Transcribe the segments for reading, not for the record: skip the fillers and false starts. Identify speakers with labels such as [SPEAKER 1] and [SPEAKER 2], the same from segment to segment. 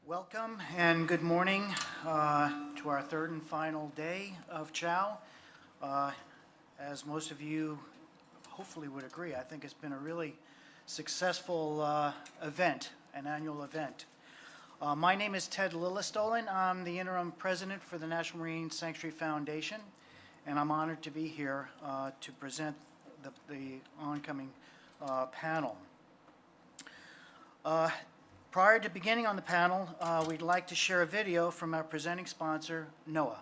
[SPEAKER 1] Welcome and good morning to our third and final day of CHOW. As most of you hopefully would agree, I think it's been a really successful event, an annual event. My name is Ted Lillestolen. I'm the interim president for the National Marine Sanctuary Foundation, and I'm honored to be here to present the oncoming panel. Prior to beginning on the panel, we'd like to share a video from our presenting sponsor, NOAA.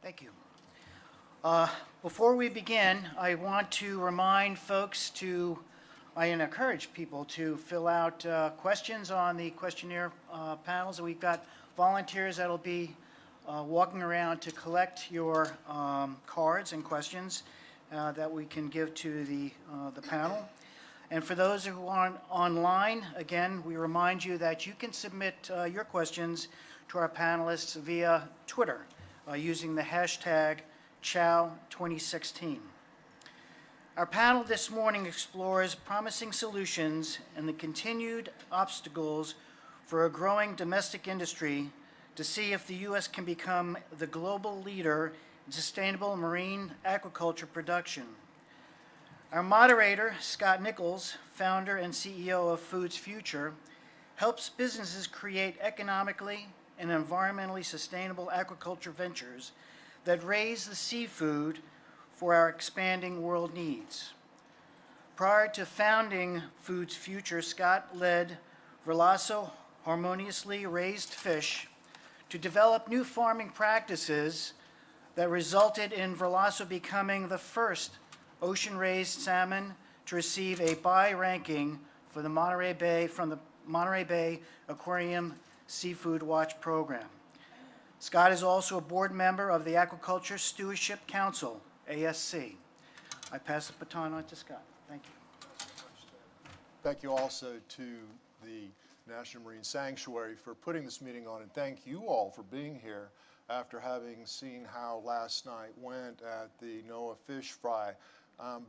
[SPEAKER 1] Thank you. Before we begin, I want to remind folks and encourage people to fill out questions on the questionnaire panels. We've got volunteers that'll be walking around to collect your cards and questions that we can give to the panel. And for those who are online, again, we remind you that you can submit your questions to our panelists via Twitter using the hashtag CHOW2016. Our panel this morning explores promising solutions and the continued obstacles for a growing domestic industry to see if the U.S. can become the global leader in sustainable marine aquaculture production. Our moderator, Scott Nichols, founder and CEO of Foods Future, helps businesses create economically and environmentally sustainable aquaculture ventures that raise the seafood for our expanding world needs. Prior to founding Foods Future, Scott led Verlasso Harmoniously Raised Fish to develop new farming practices that resulted in Verlasso becoming the first ocean-raised salmon to receive a buy ranking for the Monterey Bay Aquarium Seafood Watch program. Scott is also a board member of the Aquaculture Stewardship Council, ASC. I pass the baton on to Scott. Thank you.
[SPEAKER 2] Thank you also to the National Marine Sanctuary for putting this meeting on, and thank you all for being here after having seen how last night went at the NOAA Fish Fry. I'm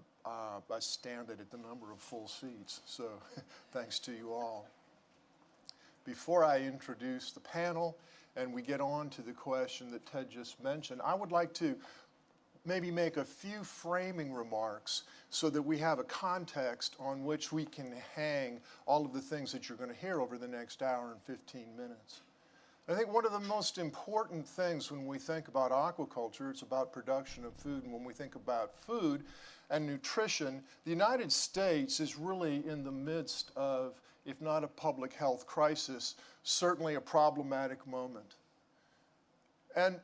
[SPEAKER 2] astounded at the number of full seats, so thanks to you all. Before I introduce the panel and we get on to the question that Ted just mentioned, I would like to maybe make a few framing remarks so that we have a context on which we can hang all of the things that you're going to hear over the next hour and 15 minutes. I think one of the most important things when we think about aquaculture, it's about production of food, and when we think about food and nutrition, the United States is really in the midst of, if not a public health crisis, certainly a problematic moment. And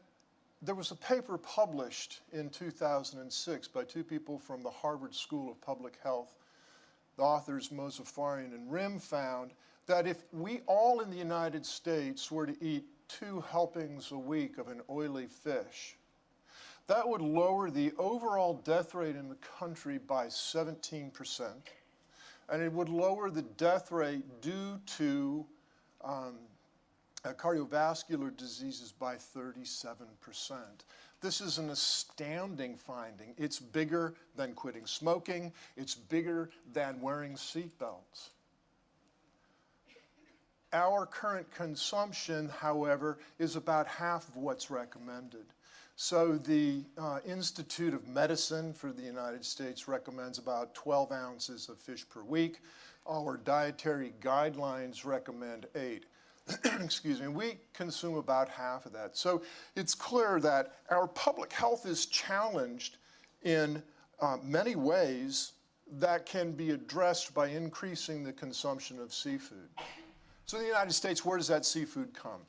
[SPEAKER 2] there was a paper published in 2006 by two people from the Harvard School of Public Health. The authors, Mozaffarian and Rim, found that if we all in the United States were to eat 2 helpings a week of an oily fish, that would lower the overall death rate in the country by 17%, and it would lower the death rate due to cardiovascular diseases by 37%. This is an astounding finding. It's bigger than quitting smoking. It's bigger than wearing seatbelts. Our current consumption, however, is about half of what's recommended. So the Institute of Medicine for the United States recommends about 12 ounces of fish per week. Our dietary guidelines recommend 8. Excuse me, we consume about half of that. So it's clear that our public health is challenged in many ways that can be addressed by increasing the consumption of seafood. So in the United States, where does that seafood come?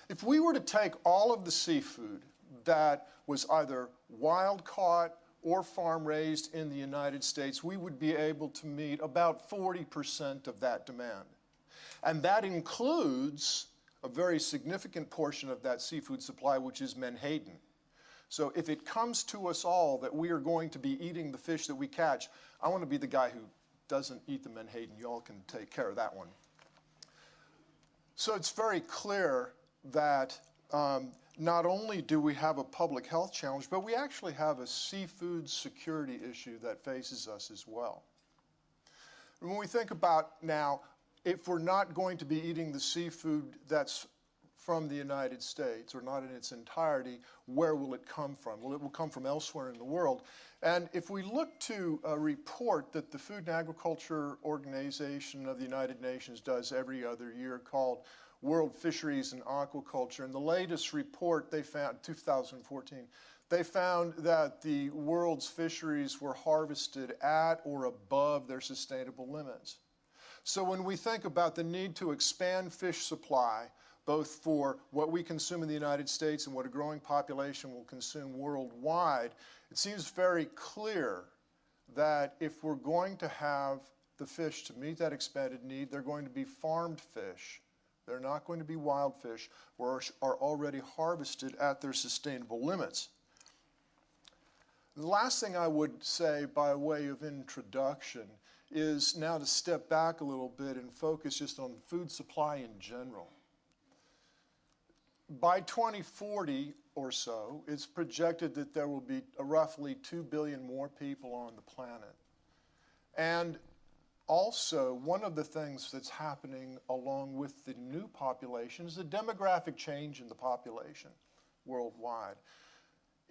[SPEAKER 2] If we were to take all of the seafood that was either wild caught or farm raised in the United States, we would be able to meet about 40% of that demand. And that includes a very significant portion of that seafood supply, which is menhaden. So if it comes to us all that we are going to be eating the fish that we catch, I want to be the guy who doesn't eat the menhaden. You all can take care of that one. So it's very clear that not only do we have a public health challenge, but we actually have a seafood security issue that faces us as well. And when we think about now, if we're not going to be eating the seafood that's from the United States, or not in its entirety, where will it come from? Well, it will come from elsewhere in the world. And if we look to a report that the Food and Agriculture Organization of the United Nations does every other year called World Fisheries and Aquaculture, in the latest report they found, 2014, they found that the world's fisheries were harvested at or above their sustainable limits. So when we think about the need to expand fish supply, both for what we consume in the United States and what a growing population will consume worldwide, it seems very clear that if we're going to have the fish to meet that expanded need, they're going to be farmed fish. They're not going to be wild fish or are already harvested at their sustainable limits. The last thing I would say by way of introduction is now to step back a little bit and focus just on food supply in general. By 2040 or so, it's projected that there will be roughly 2 billion more people on the planet. And also, one of the things that's happening along with the new population is the demographic change in the population worldwide.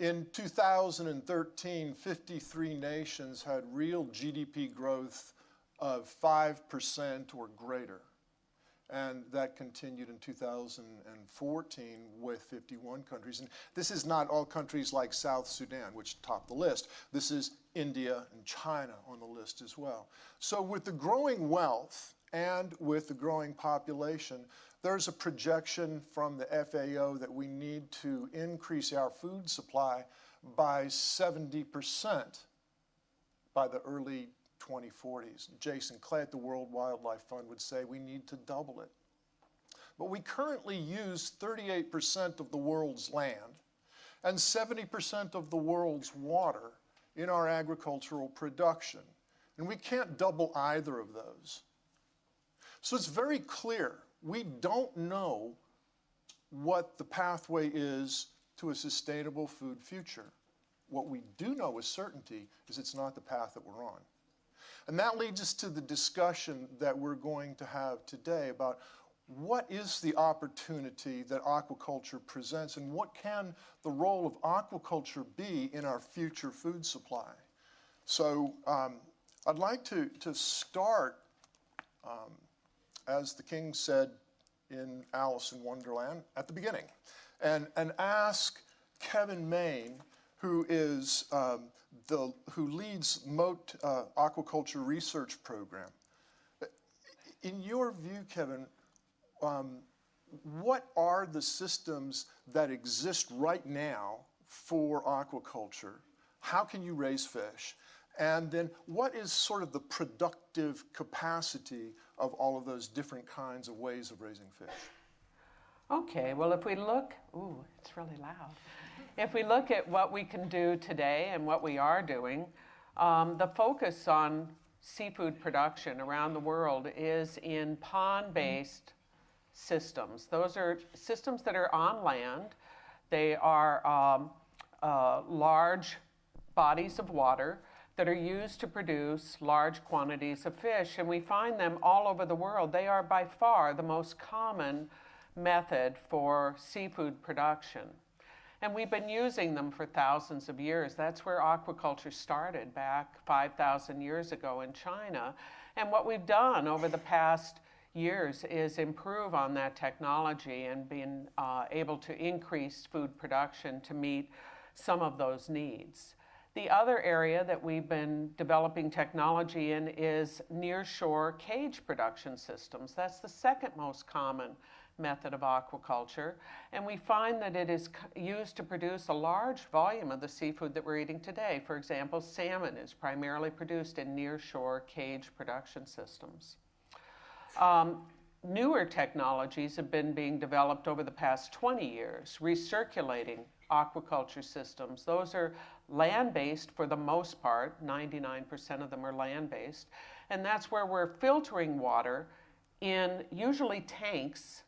[SPEAKER 2] In 2013, 53 nations had real GDP growth of 5% or greater. And that continued in 2014 with 51 countries. And this is not all countries like South Sudan, which top the list. This is India and China on the list as well. So with the growing wealth and with the growing population, there's a projection from the FAO that we need to increase our food supply by 70% by the early 2040s. Jason Clay at the World Wildlife Fund would say we need to double it. But we currently use 38% of the world's land and 70% of the world's water in our agricultural production. And we can't double either of those. So it's very clear we don't know what the pathway is to a sustainable food future. What we do know with certainty is it's not the path that we're on. And that leads us to the discussion that we're going to have today about what is the opportunity that aquaculture presents and what can the role of aquaculture be in our future food supply. So I'd like to start, as the king said in Alice in Wonderland, at the beginning, and ask Kevin Maine, who is who leads Moat Aquaculture Research Program. In your view, Kevin, what are the systems that exist right now for aquaculture? How can you raise fish? And then what is sort of the productive capacity of all of those different kinds of ways of raising fish?
[SPEAKER 3] Okay, well, if we look, ooh, it's really loud. If we look at what we can do today and what we are doing, the focus on seafood production around the world is in pond-based systems. Those are systems that are on land. They are large bodies of water that are used to produce large quantities of fish, and we find them all over the world. They are by far the most common method for seafood production. And we've been using them for thousands of years. That's where aquaculture started back 5,000 years ago in China. And what we've done over the past years is improve on that technology and been able to increase food production to meet some of those needs. The other area that we've been developing technology in is near-shore cage production systems. That's the second most common method of aquaculture, and we find that it is used to produce a large volume of the seafood that we're eating today. For example, salmon is primarily produced in near-shore cage production systems. Newer technologies have been being developed over the past 20 years, recirculating aquaculture systems. Those are land-based for the most part, 99% of them are land-based, and that's where we're filtering water in usually tanks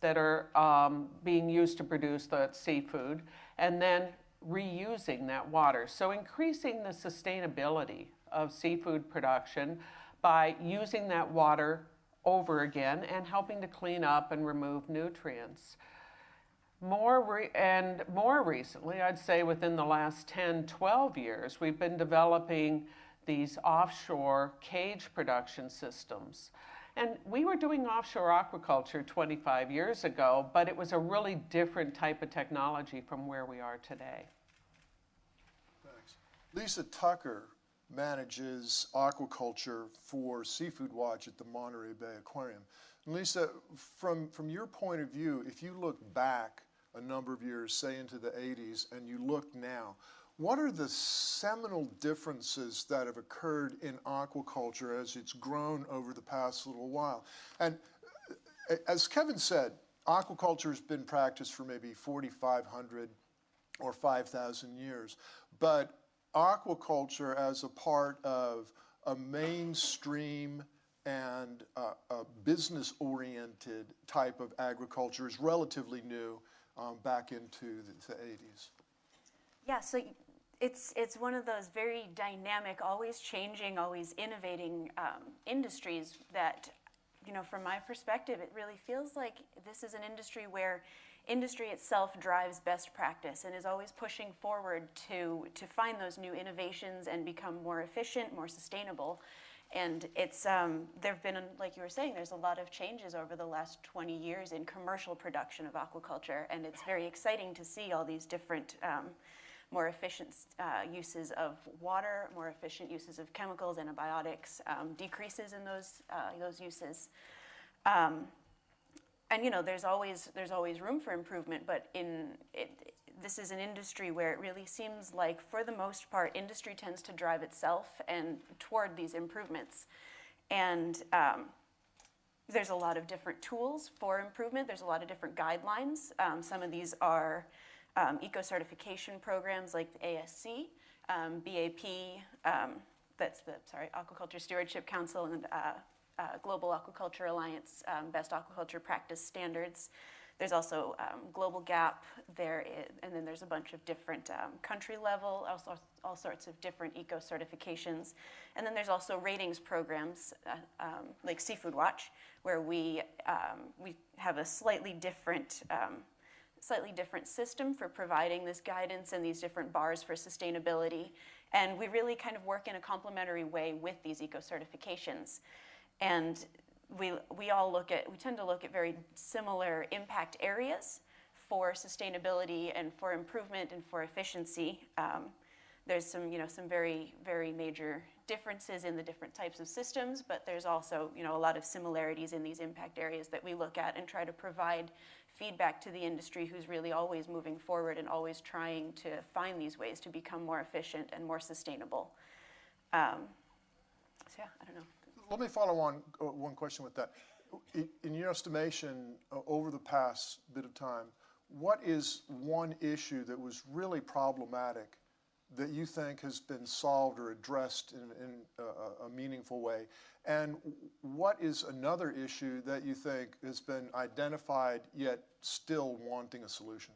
[SPEAKER 3] that are being used to produce the seafood, and then reusing that water. So increasing the sustainability of seafood production by using that water over again and helping to clean up and remove nutrients. More recently, I'd say within the last 10, 12 years, we've been developing these offshore cage production systems. And we were doing offshore aquaculture 25 years ago, but it was a really different type of technology from where we are today.
[SPEAKER 2] Thanks. Lisa Tucker manages aquaculture for Seafood Watch at the Monterey Bay Aquarium. And Lisa, from your point of view, if you look back a number of years, say into the 80s, and you look now, what are the seminal differences that have occurred in aquaculture as it's grown over the past little while? And as Kevin said, aquaculture has been practiced for maybe 4,500 or 5,000 years, but aquaculture as a part of a mainstream and a business-oriented type of agriculture is relatively new back into the 80s.
[SPEAKER 4] Yeah, so it's one of those very dynamic, always changing, always innovating industries that, you know, from my perspective, it really feels like this is an industry where industry itself drives best practice and is always pushing forward to find those new innovations and become more efficient, more sustainable. And it's there've been, like you were saying, there's a lot of changes over the last 20 years in commercial production of aquaculture, and it's very exciting to see all these different more efficient uses of water, more efficient uses of chemicals, antibiotics, decreases in those uses. And you know, there's always room for improvement, but this is an industry where it really seems like, for the most part, industry tends to drive itself and toward these improvements. And there's a lot of different tools for improvement. There's a lot of different guidelines. Some of these are eco-certification programs like the ASC, BAP, that's the Aquaculture Stewardship Council, and Global Aquaculture Alliance, Best Aquaculture Practice Standards. There's also Global GAP there, and then there's a bunch of different country level, also all sorts of different eco-certifications. And then there's also ratings programs like Seafood Watch, where we have a slightly different system for providing this guidance and these different bars for sustainability. And we really kind of work in a complementary way with these eco-certifications. And we tend to look at very similar impact areas for sustainability and for improvement and for efficiency. There's some very, very major differences in the different types of systems, but there's also, a lot of similarities in these impact areas that we look at and try to provide feedback to the industry, who's really always moving forward and always trying to find these ways to become more efficient and more sustainable. So yeah, I don't know.
[SPEAKER 2] Let me follow on one question with that. In your estimation, over the past bit of time, what is one issue that was really problematic that you think has been solved or addressed in a meaningful way? And what is another issue that you think has been identified yet still wanting a solution?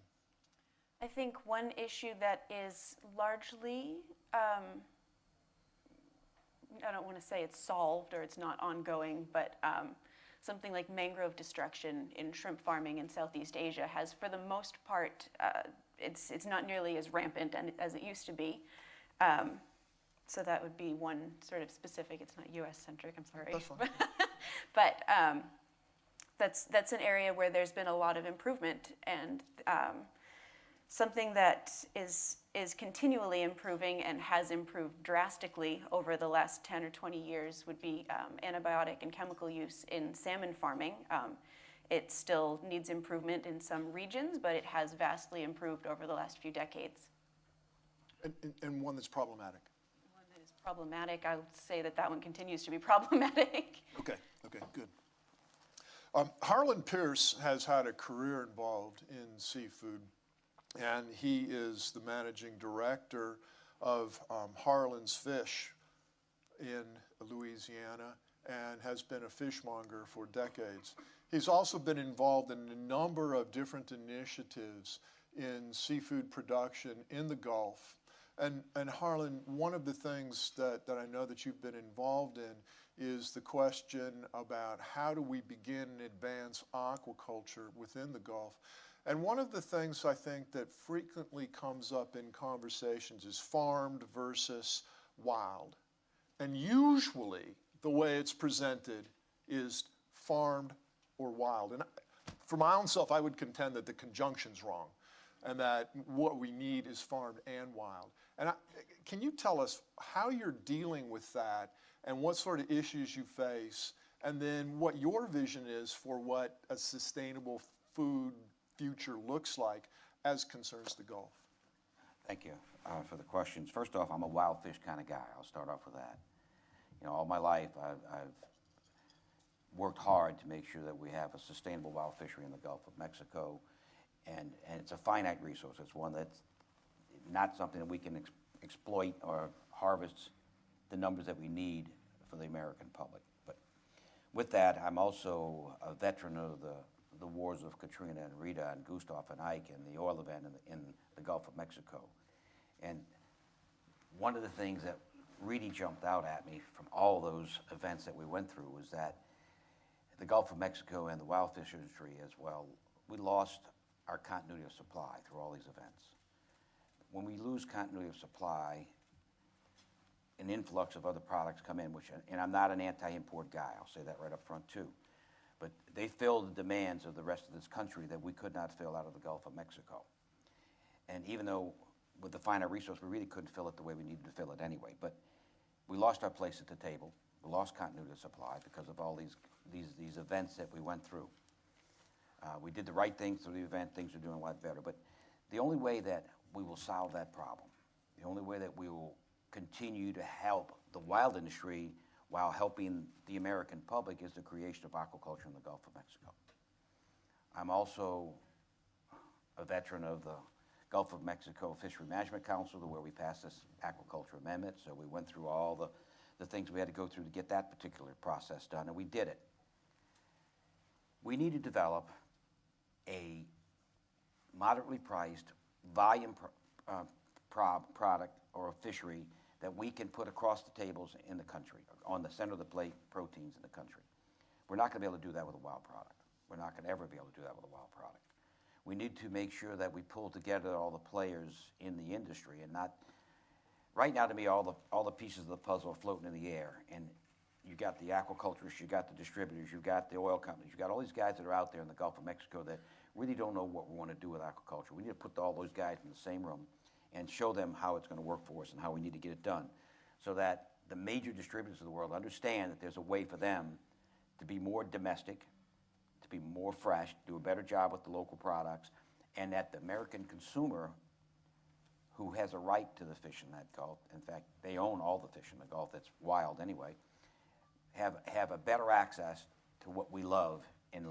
[SPEAKER 4] I think one issue that is largely, I don't want to say it's solved or it's not ongoing, but something like mangrove destruction in shrimp farming in Southeast Asia has, for the most part, it's not nearly as rampant as it used to be. So that would be one sort of specific. It's not U.S.-centric, I'm sorry.
[SPEAKER 2] That's fine.
[SPEAKER 4] But that's an area where there's been a lot of improvement, and something that is continually improving and has improved drastically over the last 10 or 20 years would be antibiotic and chemical use in salmon farming. It still needs improvement in some regions, but it has vastly improved over the last few decades.
[SPEAKER 2] And one that's problematic.
[SPEAKER 4] One that is problematic, I would say that one continues to be problematic.
[SPEAKER 2] Okay, good. Harlan Pierce has had a career involved in seafood, and he is the managing director of Harlan's Fish in Louisiana and has been a fishmonger for decades. He's also been involved in a number of different initiatives in seafood production in the Gulf. And Harlan, one of the things that I know that you've been involved in is the question about how do we begin and advance aquaculture within the Gulf. And one of the things I think that frequently comes up in conversations is farmed versus wild. And usually the way it's presented is farmed or wild. And for my own self, I would contend that the conjunction's wrong and that what we need is farmed and wild. And can you tell us how you're dealing with that and what sort of issues you face, and then what your vision is for what a sustainable food future looks like as concerns the Gulf?
[SPEAKER 5] Thank you for the questions. First off, I'm a wild fish kind of guy. I'll start off with that. You know, all my life I've worked hard to make sure that we have a sustainable wild fishery in the Gulf of Mexico, and it's a finite resource. It's one that's not something that we can exploit or harvest the numbers that we need for the American public. But with that, I'm also a veteran of the wars of Katrina and Rita and Gustav and Ike and the oil event in the Gulf of Mexico. And one of the things that really jumped out at me from all those events that we went through was that the Gulf of Mexico and the wild fish industry as well, we lost our continuity of supply through all these events. When we lose continuity of supply, an influx of other products come in, and I'm not an anti-import guy, I'll say that right up front too, but they fill the demands of the rest of this country that we could not fill out of the Gulf of Mexico. And even though with the finite resource, we really couldn't fill it the way we needed to fill it anyway, but we lost our place at the table. We lost continuity of supply because of all these events that we went through. We did the right things through the event, things are doing a lot better, but the only way that we will solve that problem, the only way that we will continue to help the wild industry while helping the American public is the creation of aquaculture in the Gulf of Mexico. I'm also a veteran of the Gulf of Mexico Fishery Management Council, where we passed this aquaculture amendment, so we went through all the things we had to go through to get that particular process done, and we did it. We need to develop a moderately priced volume product or a fishery that we can put across the tables in the country, on the center of the plate proteins in the country. We're not going to be able to do that with a wild product. We're not going to ever be able to do that with a wild product. We need to make sure that we pull together all the players in the industry and not, right now to me, all the pieces of the puzzle are floating in the air. And you got the aquaculturists, you got the distributors, you got the oil companies, you got all these guys that are out there in the Gulf of Mexico that really don't know what we want to do with aquaculture. We need to put all those guys in the same room and show them how it's going to work for us and how we need to get it done, so that the major distributors of the world understand that there's a way for them to be more domestic, to be more fresh, do a better job with the local products, and that the American consumer, who has a right to the fish in that Gulf, in fact, they own all the fish in the Gulf that's wild anyway, have a better access to what we love. And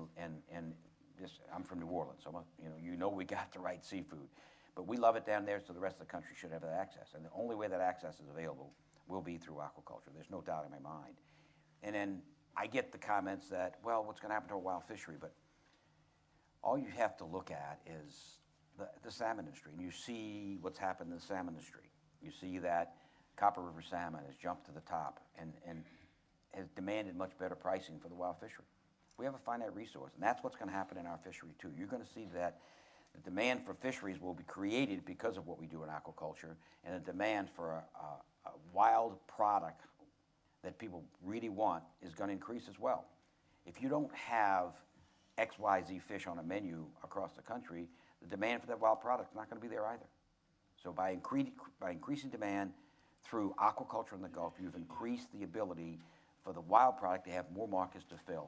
[SPEAKER 5] this, I'm from New Orleans, so you know we got the right seafood. But we love it down there, so the rest of the country should have that access. And the only way that access is available will be through aquaculture. There's no doubt in my mind. And then I get the comments that, well, what's going to happen to a wild fishery? But all you have to look at is the salmon industry. And you see what's happened in the salmon industry. You see that Copper River salmon has jumped to the top and has demanded much better pricing for the wild fishery. We have a finite resource, and that's what's going to happen in our fishery too. You're going to see that the demand for fisheries will be created because of what we do in aquaculture, and the demand for a wild product that people really want is going to increase as well. If you don't have XYZ fish on a menu across the country, the demand for that wild product is not going to be there either. So by increasing demand through aquaculture in the Gulf, you've increased the ability for the wild product to have more markets to fill,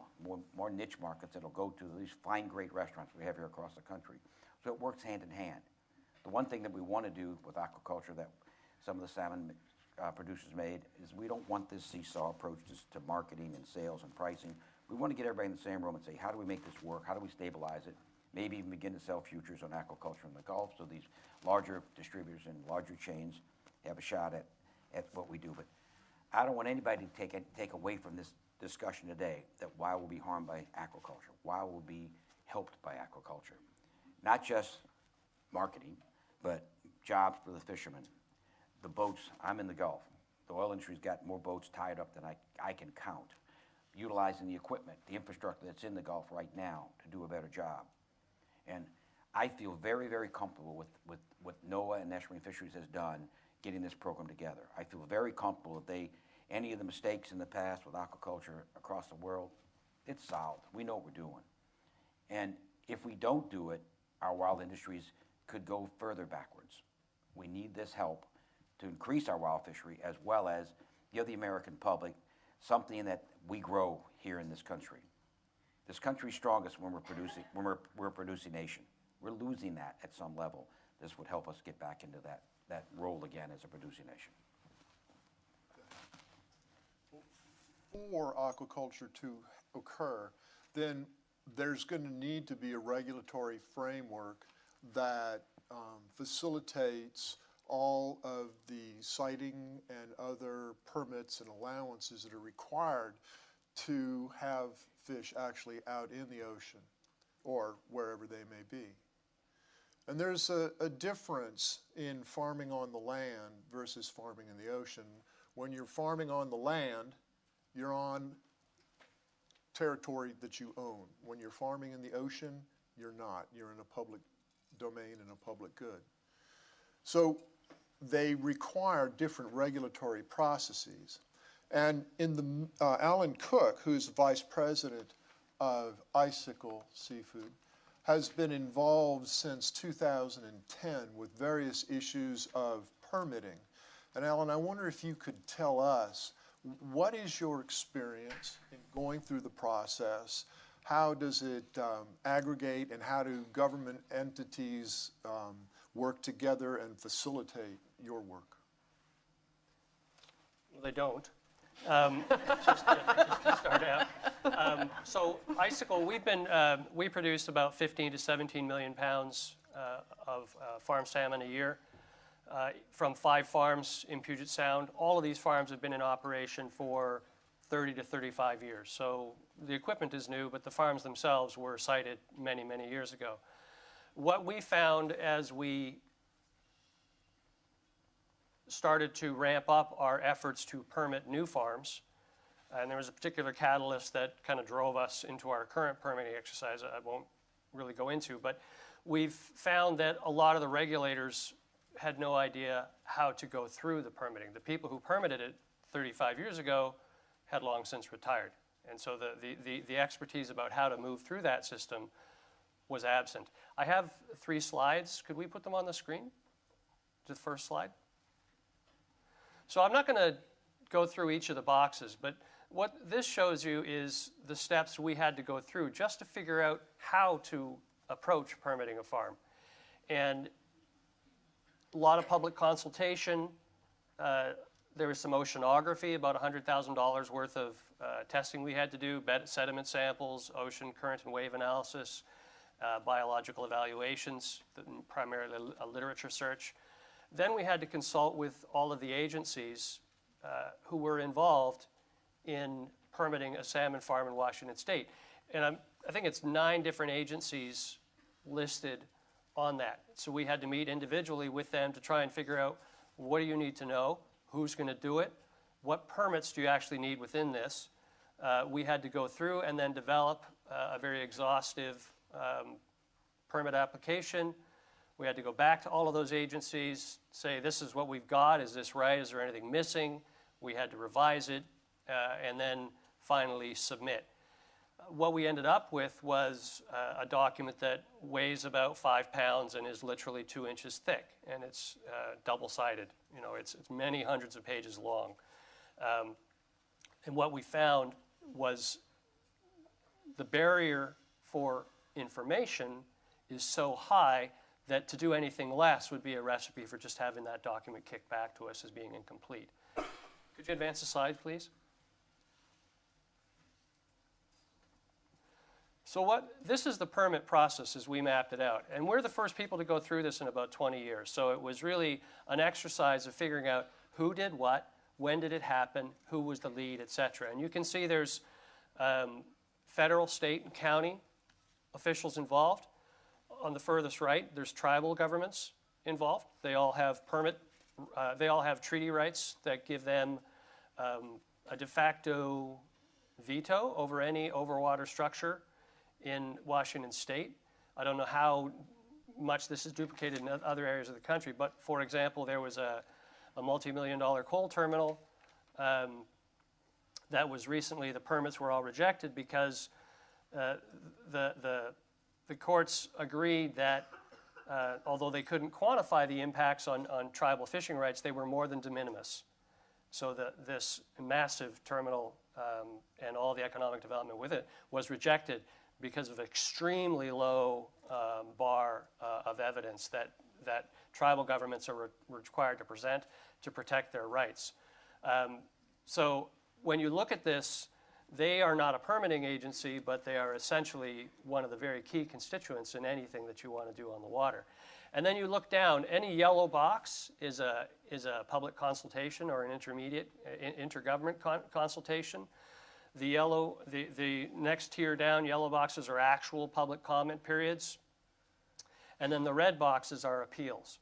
[SPEAKER 5] more niche markets that'll go to these fine, great restaurants we have here across the country. So it works hand in hand. The one thing that we want to do with aquaculture that some of the salmon producers made is we don't want this seesaw approach to marketing and sales and pricing. We want to get everybody in the same room and say, how do we make this work? How do we stabilize it? Maybe even begin to sell futures on aquaculture in the Gulf so these larger distributors and larger chains have a shot at what we do. But I don't want anybody to take away from this discussion today that WOW will be harmed by aquaculture. WOW will be helped by aquaculture. Not just marketing, but jobs for the fishermen. The boats, I'm in the Gulf. The oil industry's got more boats tied up than I can count. Utilizing the equipment, the infrastructure that's in the Gulf right now to do a better job. And I feel very, very comfortable with what NOAA and National Marine Fisheries has done getting this program together. I feel very comfortable that any of the mistakes in the past with aquaculture across the world, it's solved. We know what we're doing. And if we don't do it, our wild industries could go further backwards. We need this help to increase our wild fishery as well as give the American public something that we grow here in this country. This country's strongest when we're a producing nation. We're losing that at some level. This would help us get back into that role again as a producing nation.
[SPEAKER 2] For aquaculture to occur, then there's going to need to be a regulatory framework that facilitates all of the siting and other permits and allowances that are required to have fish actually out in the ocean or wherever they may be. And there's a difference in farming on the land versus farming in the ocean. When you're farming on the land, you're on territory that you own. When you're farming in the ocean, you're not. You're in a public domain and a public good. So they require different regulatory processes. And in the Alan Cook, who's vice president of Icicle Seafood, has been involved since 2010 with various issues of permitting. And Alan, I wonder if you could tell us, what is your experience in going through the process? How does it aggregate, and how do government entities work together and facilitate your work?
[SPEAKER 6] Well, they don't. Just to start out. So Icicle, we produce about 15 to 17 million pounds of farm salmon a year from 5 farms in Puget Sound. All of these farms have been in operation for 30 to 35 years. So the equipment is new, but the farms themselves were sited many, many years ago. What we found as we started to ramp up our efforts to permit new farms, and there was a particular catalyst that kind of drove us into our current permitting exercise I won't really go into, but we've found that a lot of the regulators had no idea how to go through the permitting. The people who permitted it 35 years ago had long since retired. And so the expertise about how to move through that system was absent. I have 3 slides. Could we put them on the screen? The first slide. So I'm not going to go through each of the boxes, but what this shows you is the steps we had to go through just to figure out how to approach permitting a farm. And a lot of public consultation. There was some oceanography, about $100,000 worth of testing we had to do, sediment samples, ocean current and wave analysis, biological evaluations, primarily a literature search. Then we had to consult with all of the agencies who were involved in permitting a salmon farm in Washington State. And I think it's 9 different agencies listed on that. So we had to meet individually with them to try and figure out, what do you need to know? Who's going to do it? What permits do you actually need within this? We had to go through and then develop a very exhaustive permit application. We had to go back to all of those agencies, say, this is what we've got, is this right, is there anything missing? We had to revise it, and then finally submit. What we ended up with was a document that weighs about 5 pounds and is literally 2 inches thick, and it's double-sided. You know, it's many hundreds of pages long. And what we found was the barrier for information is so high that to do anything less would be a recipe for just having that document kicked back to us as being incomplete. Could you advance the slide, please? So this is the permit process as we mapped it out. And we're the first people to go through this in about 20 years. So it was really an exercise of figuring out who did what, when did it happen, who was the lead, et cetera. And you can see there's federal, state, and county officials involved. On the furthest right, there's tribal governments involved. They all have they all have treaty rights that give them a de facto veto over any overwater structure in Washington State. I don't know how much this is duplicated in other areas of the country, but for example, there was a multi-million-dollar coal terminal that was recently, the permits were all rejected because the courts agreed that although they couldn't quantify the impacts on tribal fishing rights, they were more than de minimis. So this massive terminal and all the economic development with it was rejected because of extremely low bar of evidence that tribal governments are required to present to protect their rights. So when you look at this, they are not a permitting agency, but they are essentially one of the very key constituents in anything that you want to do on the water. And then you look down, any yellow box is a public consultation or an intergovernment consultation. The next tier down, yellow boxes are actual public comment periods. And then the red boxes are appeals.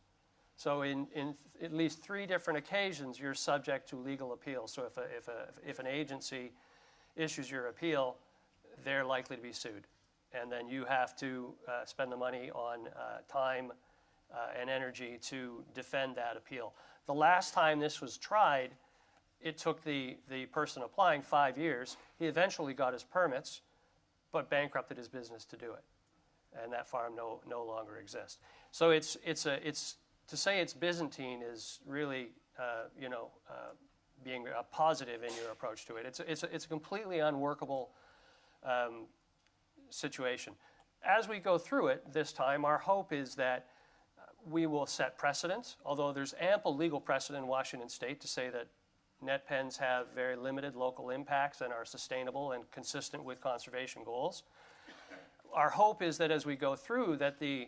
[SPEAKER 6] So in at least 3 different occasions, you're subject to legal appeal. So if an agency issues your appeal, they're likely to be sued. And then you have to spend the money on time and energy to defend that appeal. The last time this was tried, it took the person applying 5 years. He eventually got his permits, but bankrupted his business to do it. And that farm no longer exists. So it's to say it's Byzantine is really being a positive in your approach to it. It's a completely unworkable situation. As we go through it this time, our hope is that we will set precedents, although there's ample legal precedent in Washington State to say that net pens have very limited local impacts and are sustainable and consistent with conservation goals. Our hope is that as we go through that the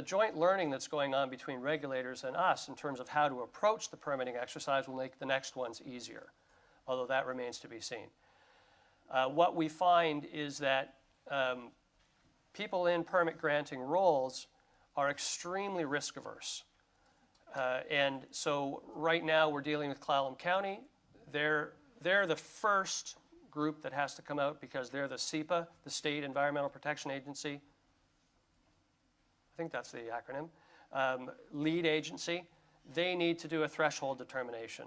[SPEAKER 6] joint learning that's going on between regulators and us in terms of how to approach the permitting exercise will make the next ones easier, although that remains to be seen. What we find is that people in permit granting roles are extremely risk averse. And so right now we're dealing with Clallam County. They're the first group that has to come out because they're the SEPA, the State Environmental Protection Agency. I think that's the acronym. Lead agency. They need to do a threshold determination.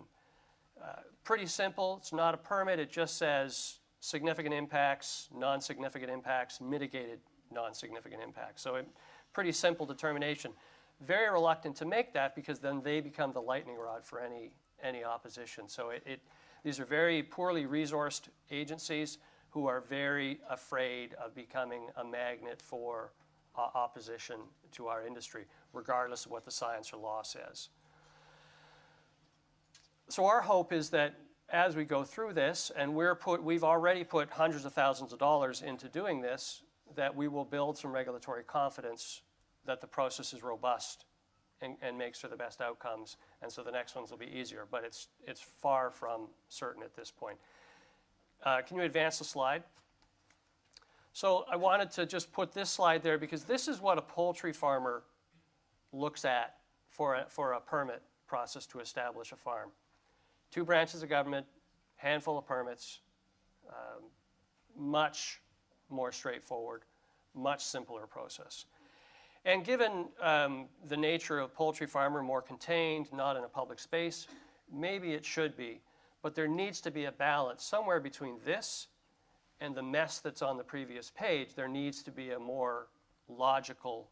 [SPEAKER 6] Pretty simple. It's not a permit. It just says significant impacts, non-significant impacts, mitigated non-significant impacts. So pretty simple determination. Very reluctant to make that because then they become the lightning rod for any opposition. So these are very poorly resourced agencies who are very afraid of becoming a magnet for opposition to our industry, regardless of what the science or law says. So our hope is that as we go through this, and we've already put hundreds of thousands of dollars into doing this, that we will build some regulatory confidence that the process is robust and makes for the best outcomes, and so the next ones will be easier, but it's far from certain at this point. Can you advance the slide? So I wanted to just put this slide there because this is what a poultry farmer looks at for a permit process to establish a farm. 2 branches of government, handful of permits, much more straightforward, much simpler process. And given the nature of poultry farmer, more contained, not in a public space, maybe it should be, but there needs to be a balance somewhere between this and the mess that's on the previous page. There needs to be a more logical,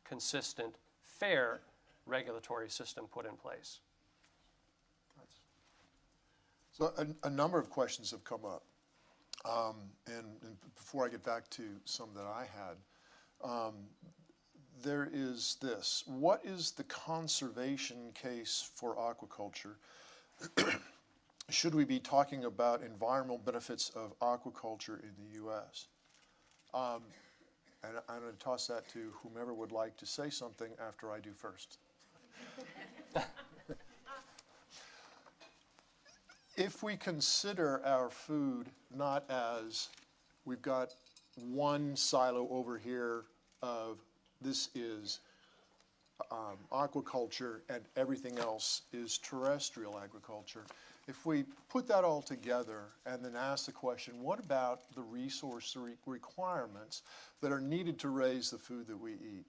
[SPEAKER 6] consistent, fair regulatory system put in place.
[SPEAKER 2] So a number of questions have come up. And before I get back to some that I had, there is this. What is the conservation case for aquaculture? Should we be talking about environmental benefits of aquaculture in the U.S.? And I'm going to toss that to whomever would like to say something after I do first. If we consider our food not as we've got one silo over here of this is aquaculture and everything else is terrestrial agriculture, if we put that all together and then ask the question, what about the resource requirements that are needed to raise the food that we eat?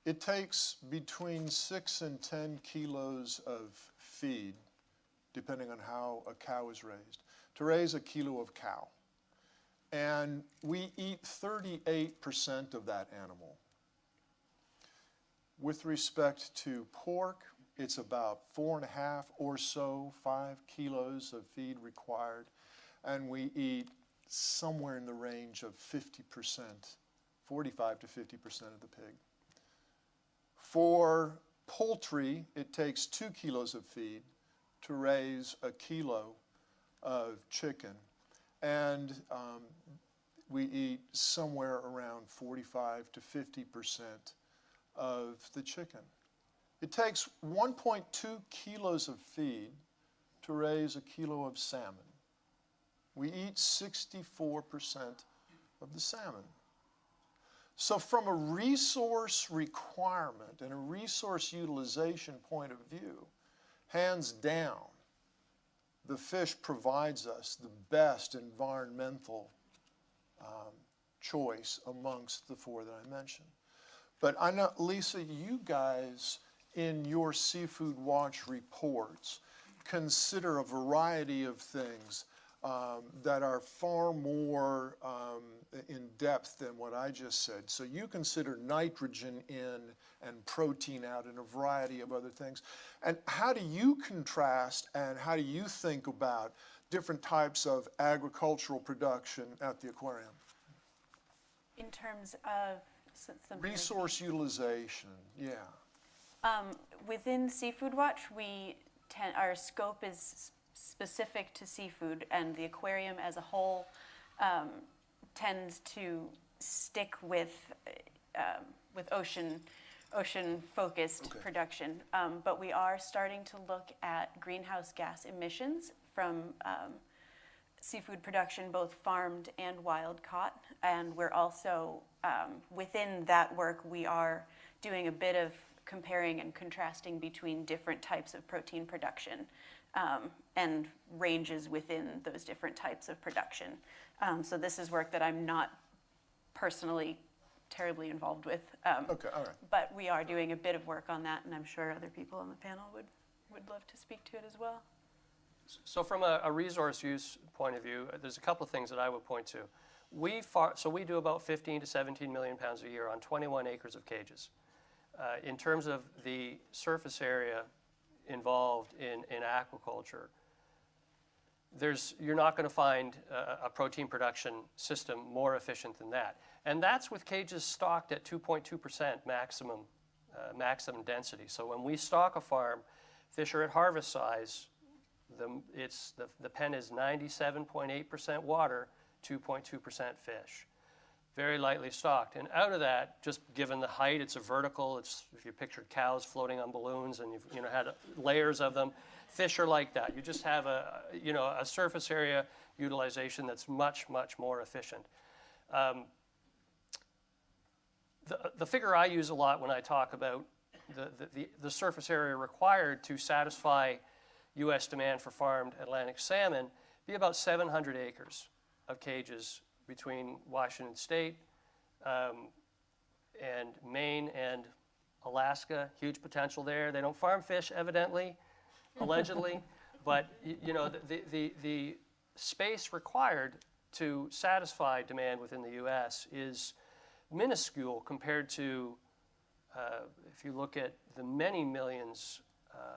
[SPEAKER 2] It takes between 6 and 10 kilos of feed, depending on how a cow is raised, to raise a kilo of cow. And we eat 38% of that animal. With respect to pork, it's about 4.5 or so, 5 kilos of feed required, and we eat somewhere in the range of 50%, 45 to 50% of the pig. For poultry, it takes 2 kilos of feed to raise a kilo of chicken, and we eat somewhere around 45 to 50% of the chicken. It takes 1.2 kilos of feed to raise a kilo of salmon. We eat 64% of the salmon. So from a resource requirement and a resource utilization point of view, hands down, the fish provides us the best environmental choice amongst the four that I mentioned. But I know, Lisa, you guys in your Seafood Watch reports consider a variety of things that are far more in depth than what I just said. So you consider nitrogen in and protein out and a variety of other things. And how do you contrast and how do you think about different types of agricultural production at the aquarium?
[SPEAKER 4] In terms of
[SPEAKER 2] Resource utilization, yeah.
[SPEAKER 4] Within Seafood Watch, our scope is specific to seafood, and the aquarium as a whole tends to stick with ocean-focused production. But we are starting to look at greenhouse gas emissions from seafood production, both farmed and wild caught. And we're also, within that work, we are doing a bit of comparing and contrasting between different types of protein production and ranges within those different types of production. So this is work that I'm not personally terribly involved with.
[SPEAKER 2] Okay, all right.
[SPEAKER 4] But we are doing a bit of work on that, and I'm sure other people on the panel would love to speak to it as well.
[SPEAKER 6] So from a resource use point of view, there's a couple of things that I would point to. We do about 15 to 17 million pounds a year on 21 acres of cages. In terms of the surface area involved in aquaculture, you're not going to find a protein production system more efficient than that. And that's with cages stocked at 2.2% maximum density. So when we stock a farm, fish are at harvest size. The pen is 97.8% water, 2.2% fish. Very lightly stocked. And out of that, just given the height, it's a vertical. If you pictured cows floating on balloons and you've had layers of them, fish are like that. You just have a surface area utilization that's much, much more efficient. The figure I use a lot when I talk about the surface area required to satisfy U.S. demand for farmed Atlantic salmon be about 700 acres of cages between Washington State and Maine and Alaska. Huge potential there. They don't farm fish, evidently, allegedly, but the space required to satisfy demand within the U.S. is minuscule compared to if you look at the many millions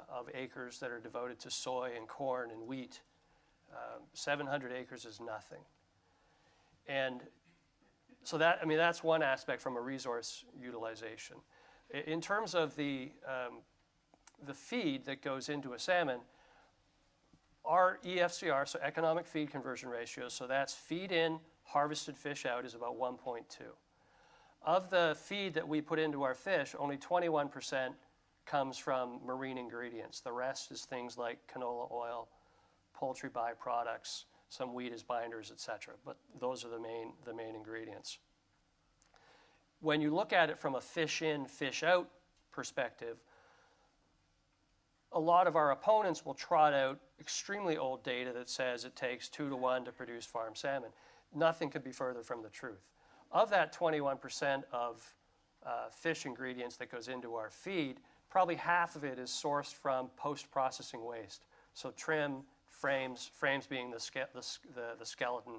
[SPEAKER 6] of acres that are devoted to soy and corn and wheat. 700 acres is nothing. And so that, I mean, that's one aspect from a resource utilization. In terms of the feed that goes into a salmon, our EFCR, so economic feed conversion ratio, so that's feed in, harvested fish out, is about 1.2. Of the feed that we put into our fish, only 21% comes from marine ingredients. The rest is things like canola oil, poultry byproducts, some wheat as binders, etc. But those are the main ingredients. When you look at it from a fish in, fish out perspective, a lot of our opponents will trot out extremely old data that says it takes 2 to 1 to produce farm salmon. Nothing could be further from the truth. Of that 21% of fish ingredients that goes into our feed, probably half of it is sourced from post-processing waste. So trim, frames being the skeleton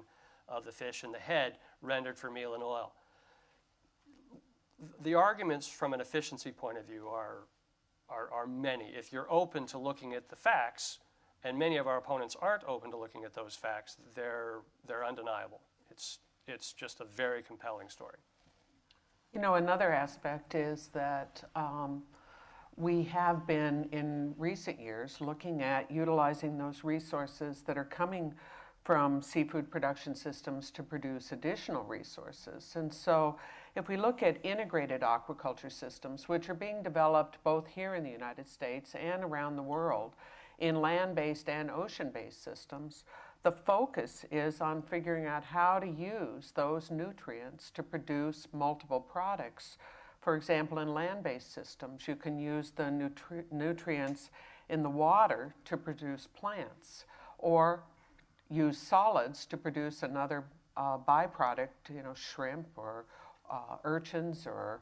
[SPEAKER 6] of the fish, and the head rendered for meal and oil. The arguments from an efficiency point of view are many. If you're open to looking at the facts, and many of our opponents aren't open to looking at those facts, they're undeniable. It's just a very compelling story.
[SPEAKER 3] You know, another aspect is that we have been in recent years looking at utilizing those resources that are coming from seafood production systems to produce additional resources. And so if we look at integrated aquaculture systems, which are being developed both here in the United States and around the world in land-based and ocean-based systems, the focus is on figuring out how to use those nutrients to produce multiple products. For example, in land-based systems, you can use the nutrients in the water to produce plants, or use solids to produce another byproduct, you know, shrimp or urchins or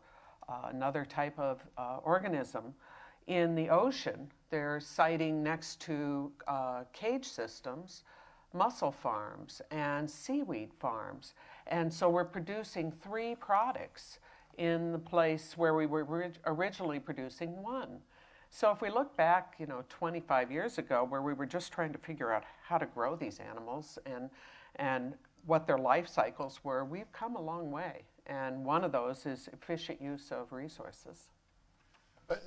[SPEAKER 3] another type of organism. In the ocean, they're siting next to cage systems, mussel farms and seaweed farms. And so we're producing 3 products in the place where we were originally producing 1. So if we look back, you know, 25 years ago, where we were just trying to figure out how to grow these animals and what their life cycles were, we've come a long way. And one of those is efficient use of resources.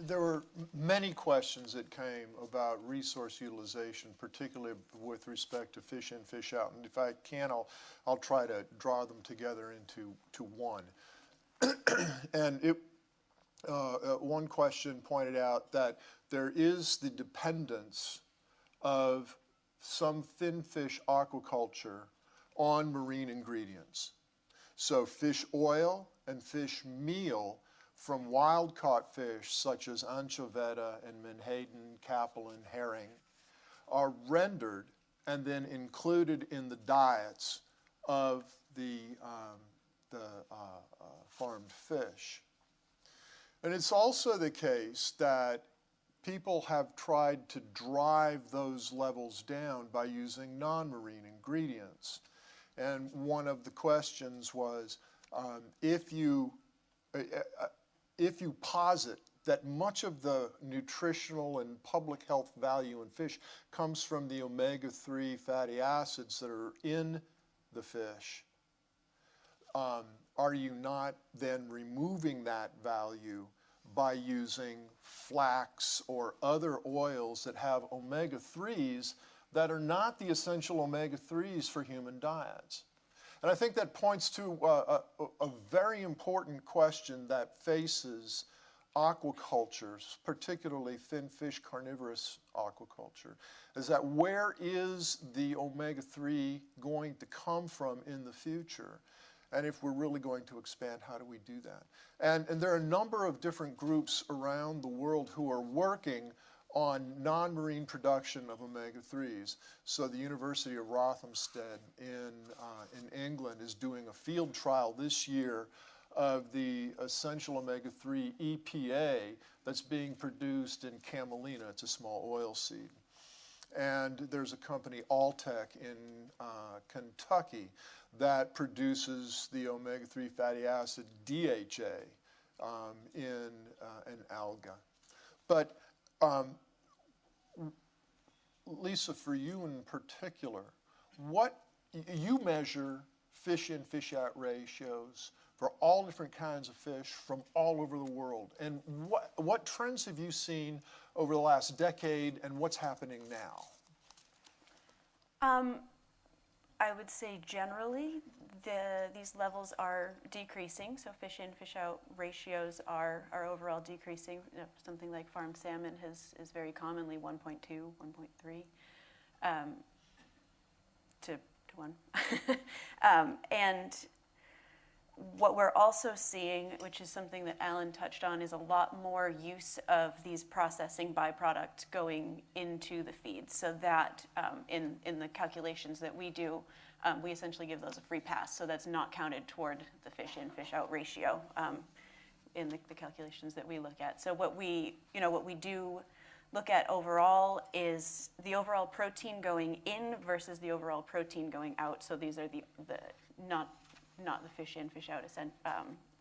[SPEAKER 2] There were many questions that came about resource utilization, particularly with respect to fish in, fish out. And if I can, I'll try to draw them together into one. And one question pointed out that there is the dependence of some finfish aquaculture on marine ingredients. So fish oil and fish meal from wild-caught fish such as anchoveta and menhaden, capelin, herring are rendered and then included in the diets of the farmed fish. And it's also the case that people have tried to drive those levels down by using non-marine ingredients. And one of the questions was, if you posit that much of the nutritional and public health value in fish comes from the omega-3 fatty acids that are in the fish, are you not then removing that value by using flax or other oils that have omega-3s that are not the essential omega-3s for human diets? And I think that points to a very important question that faces aquaculture, particularly finfish carnivorous aquaculture, is that where is the omega-3 going to come from in the future? And if we're really going to expand, how do we do that? And there are a number of different groups around the world who are working on non-marine production of omega-3s. So the University of Rothamsted in England is doing a field trial this year of the essential omega-3 EPA that's being produced in camelina. It's a small oil seed. And there's a company, Alltech, in Kentucky that produces the omega-3 fatty acid DHA in alga. But Lisa, for you in particular, what you measure fish in, fish out ratios for all different kinds of fish from all over the world. And what trends have you seen over the last decade, and what's happening now?
[SPEAKER 4] I would say generally these levels are decreasing. So fish in, fish out ratios are overall decreasing. You know, something like farmed salmon is very commonly 1.2, 1.3 to 1. And what we're also seeing, which is something that Alan touched on, is a lot more use of these processing byproducts going into the feed. So that in the calculations that we do, we essentially give those a free pass. So that's not counted toward the fish in, fish out ratio in the calculations that we look at. So what we do look at overall is the overall protein going in versus the overall protein going out. So these are the not the fish in, fish out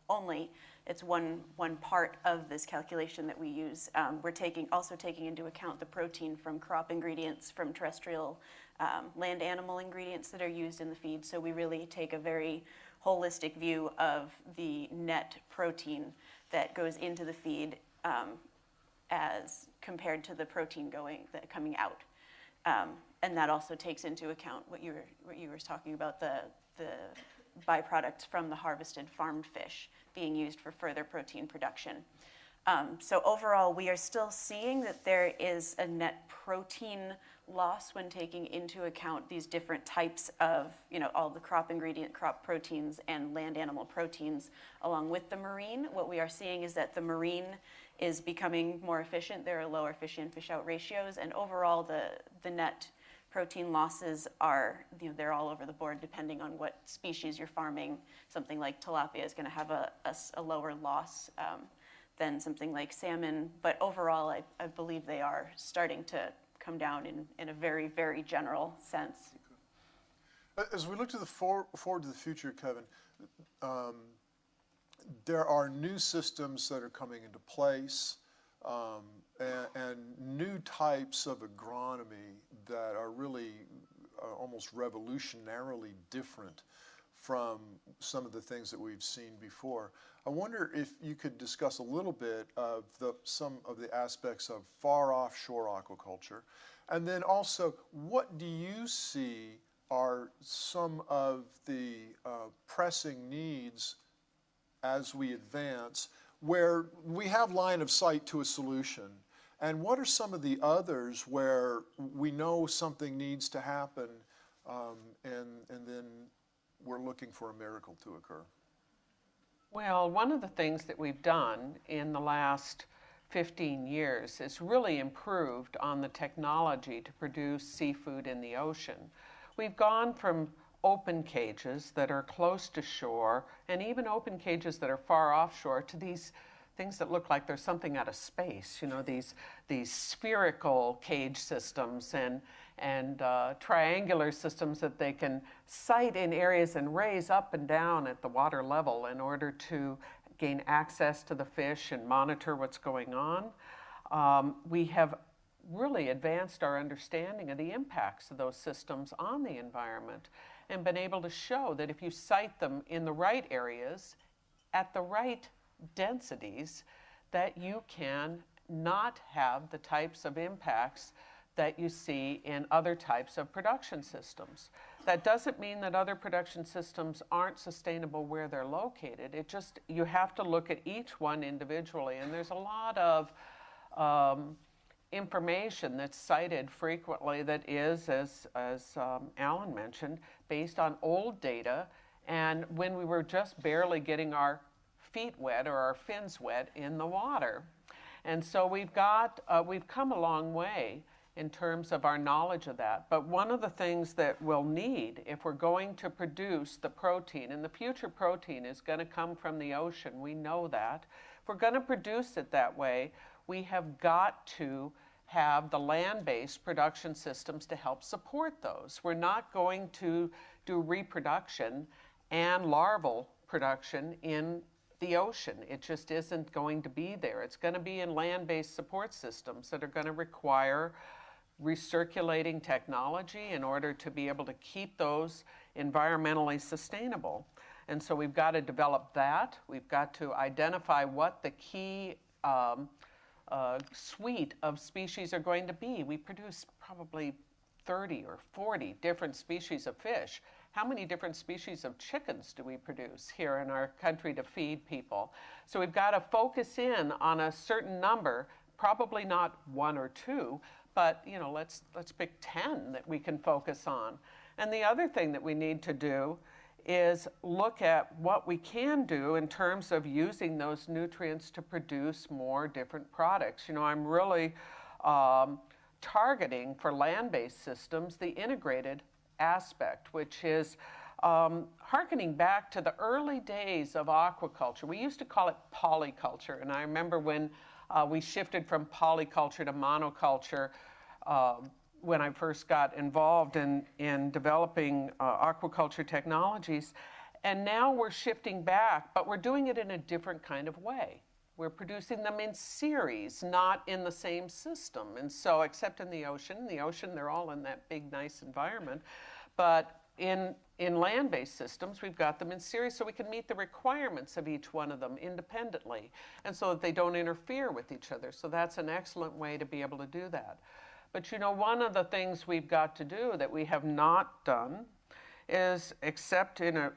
[SPEAKER 4] only. It's one part of this calculation that we use. We're also taking into account the protein from crop ingredients, from terrestrial land animal ingredients that are used in the feed. So we really take a very holistic view of the net protein that goes into the feed as compared to the protein coming out. And that also takes into account what you were talking about, the byproducts from the harvested farmed fish being used for further protein production. So overall, we are still seeing that there is a net protein loss when taking into account these different types of, all the crop ingredient, crop proteins, and land animal proteins, along with the marine. What we are seeing is that the marine is becoming more efficient. There are lower fish in, fish out ratios, and overall, the net protein losses are, they're all over the board depending on what species you're farming. Something like tilapia is going to have a lower loss than something like salmon. But overall, I believe they are starting to come down in a very, very general sense.
[SPEAKER 2] As we look to forward to the future, Kevin, there are new systems that are coming into place. And new types of agronomy that are really almost revolutionarily different from some of the things that we've seen before. I wonder if you could discuss a little bit of some of the aspects of far offshore aquaculture, and then also what do you see are some of the pressing needs as we advance, where we have line of sight to a solution, and what are some of the others where we know something needs to happen, and then we're looking for a miracle to occur?
[SPEAKER 3] Well, one of the things that we've done in the last 15 years is really improved on the technology to produce seafood in the ocean. We've gone from open cages that are close to shore, and even open cages that are far offshore, to these things that look like there's something out of space, these spherical cage systems and triangular systems that they can site in areas and raise up and down at the water level in order to gain access to the fish and monitor what's going on. We have really advanced our understanding of the impacts of those systems on the environment, and been able to show that if you site them in the right areas, at the right densities, that you can not have the types of impacts that you see in other types of production systems. That doesn't mean that other production systems aren't sustainable where they're located. You have to look at each one individually, and there's a lot of information that's cited frequently that is, as Alan mentioned, based on old data, and when we were just barely getting our feet wet or our fins wet in the water. And so we've come a long way in terms of our knowledge of that. But one of the things that we'll need if we're going to produce the protein, and the future protein is going to come from the ocean, we know that. If we're going to produce it that way, we have got to have the land-based production systems to help support those. We're not going to do reproduction and larval production in the ocean. It just isn't going to be there. It's going to be in land-based support systems that are going to require recirculating technology in order to be able to keep those environmentally sustainable. And so we've got to develop that. We've got to identify what the key suite of species are going to be. We produce probably 30 or 40 different species of fish. How many different species of chickens do we produce here in our country to feed people? So we've got to focus in on a certain number, probably not 1 or 2, but let's pick 10 that we can focus on. And the other thing that we need to do is look at what we can do in terms of using those nutrients to produce more different products. I'm really targeting for land-based systems the integrated aspect, which is hearkening back to the early days of aquaculture. We used to call it polyculture, and I remember when we shifted from polyculture to monoculture when I first got involved in developing aquaculture technologies. And now we're shifting back, but we're doing it in a different kind of way. We're producing them in series, not in the same system. And so, except in the ocean, they're all in that big, nice environment. But in land-based systems, we've got them in series so we can meet the requirements of each one of them independently, and so that they don't interfere with each other. So that's an excellent way to be able to do that. But one of the things we've got to do that we have not done is, except in a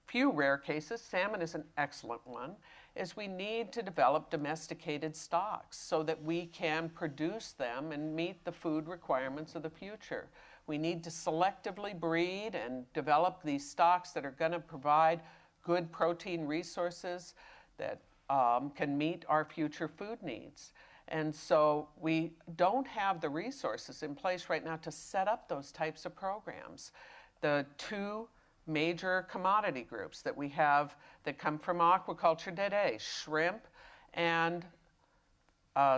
[SPEAKER 3] few rare cases, salmon is an excellent one, is we need to develop domesticated stocks so that we can produce them and meet the food requirements of the future. We need to selectively breed and develop these stocks that are going to provide good protein resources that can meet our future food needs. And so we don't have the resources in place right now to set up those types of programs. The 2 major commodity groups that we have that come from aquaculture today, shrimp and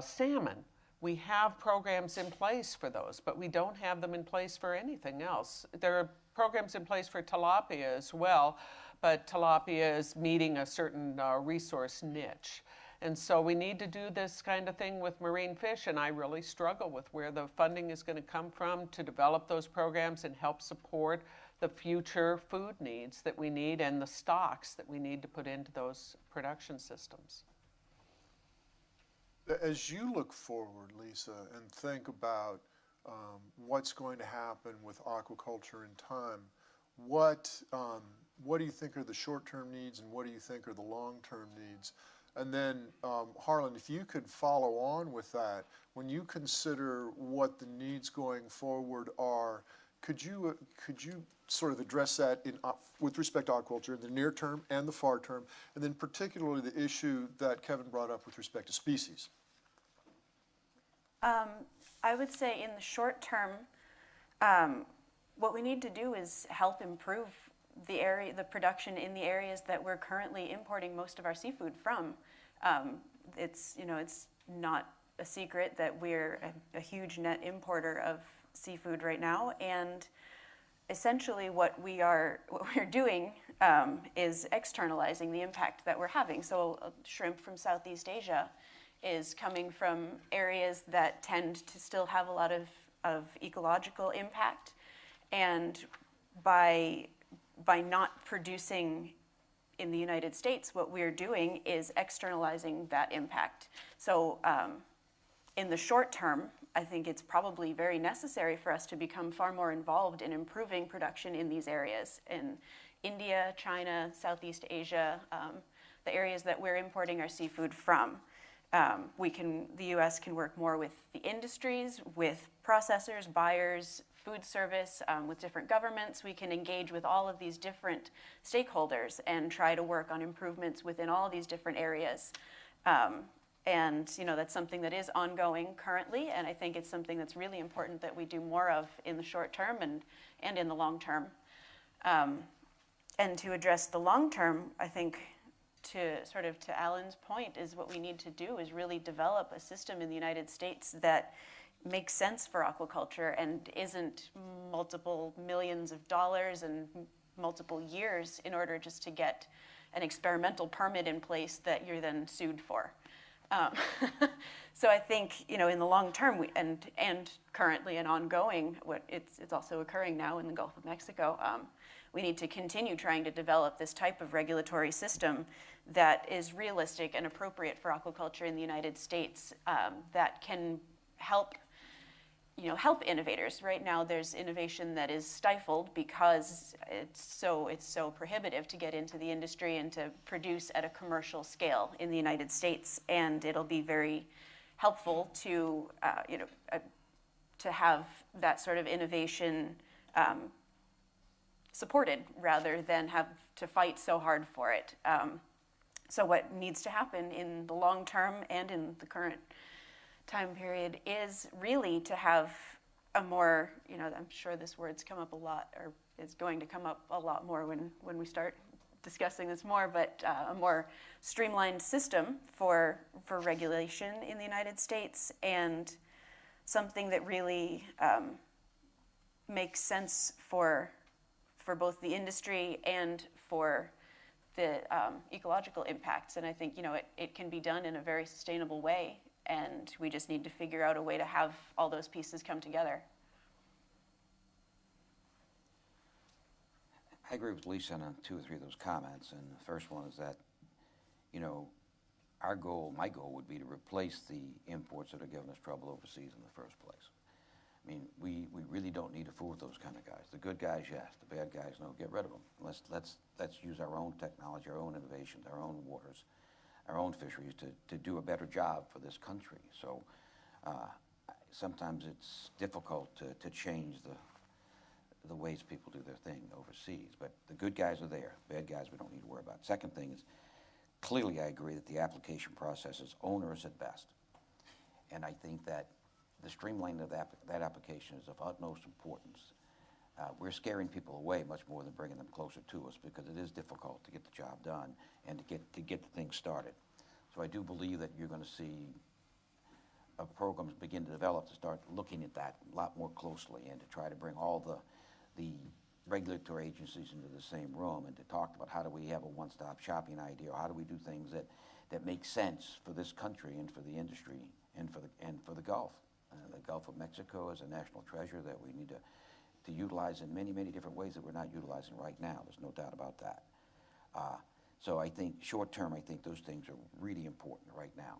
[SPEAKER 3] salmon. We have programs in place for those, but we don't have them in place for anything else. There are programs in place for tilapia as well, but tilapia is meeting a certain resource niche. And so we need to do this kind of thing with marine fish, and I really struggle with where the funding is going to come from to develop those programs and help support the future food needs that we need and the stocks that we need to put into those production systems.
[SPEAKER 2] As you look forward, Lisa, and think about what's going to happen with aquaculture in time, what do you think are the short-term needs and what do you think are the long-term needs? And then, Harlan, if you could follow on with that, when you consider what the needs going forward are, could you sort of address that with respect to aquaculture in the near term and the far term, and then particularly the issue that Kevin brought up with respect to species?
[SPEAKER 4] I would say in the short term, what we need to do is help improve the production in the areas that we're currently importing most of our seafood from. It's not a secret that we're a huge net importer of seafood right now, and essentially what we're doing is externalizing the impact that we're having. So shrimp from Southeast Asia is coming from areas that tend to still have a lot of ecological impact, and by not producing in the United States, what we're doing is externalizing that impact. So in the short term, I think it's probably very necessary for us to become far more involved in improving production in these areas. In India, China, Southeast Asia, the areas that we're importing our seafood from. The U.S. can work more with the industries, with processors, buyers, food service, with different governments. We can engage with all of these different stakeholders and try to work on improvements within all of these different areas. And that's something that is ongoing currently, and I think it's something that's really important that we do more of in the short term and in the long term. And to address the long term, I think to Alan's point, is what we need to do is really develop a system in the United States that makes sense for aquaculture and isn't multiple millions of dollars and multiple years in order just to get an experimental permit in place that you're then sued for. So I think, you know, in the long term, and currently and ongoing, it's also occurring now in the Gulf of Mexico, we need to continue trying to develop this type of regulatory system that is realistic and appropriate for aquaculture in the United States, that can help innovators. Right now, there's innovation that is stifled because it's so prohibitive to get into the industry and to produce at a commercial scale in the United States. And it'll be very helpful to to have that sort of innovation supported rather than have to fight so hard for it. So what needs to happen in the long term and in the current time period is really to have a more, I'm sure this word's come up a lot, or is going to come up a lot more when we start discussing this more, but a more streamlined system for regulation in the United States, and something that really makes sense for both the industry and for the ecological impacts. And I think, it can be done in a very sustainable way, and we just need to figure out a way to have all those pieces come together.
[SPEAKER 5] I agree with Lisa on 2 or 3 of those comments, and the first one is that, my goal would be to replace the imports that are giving us trouble overseas in the first place. I mean, we really don't need to fool with those kind of guys. The good guys, yes. The bad guys, no. Get rid of them. Let's use our own technology, our own innovations, our own waters, our own fisheries to do a better job for this country. So sometimes it's difficult to change the ways people do their thing overseas. But the good guys are there. Bad guys we don't need to worry about. Second thing is, clearly I agree that the application process is onerous at best. And I think that the streamlining of that application is of utmost importance. We're scaring people away much more than bringing them closer to us, because it is difficult to get the job done and to get the thing started. So I do believe that you're going to see programs begin to develop to start looking at that a lot more closely, and to try to bring all the regulatory agencies into the same room, and to talk about how do we have a one-stop shopping idea, or how do we do things that make sense for this country and for the industry and for the Gulf. The Gulf of Mexico is a national treasure that we need to utilize in many, many different ways that we're not utilizing right now. There's no doubt about that. So I think short term, I think those things are really important right now.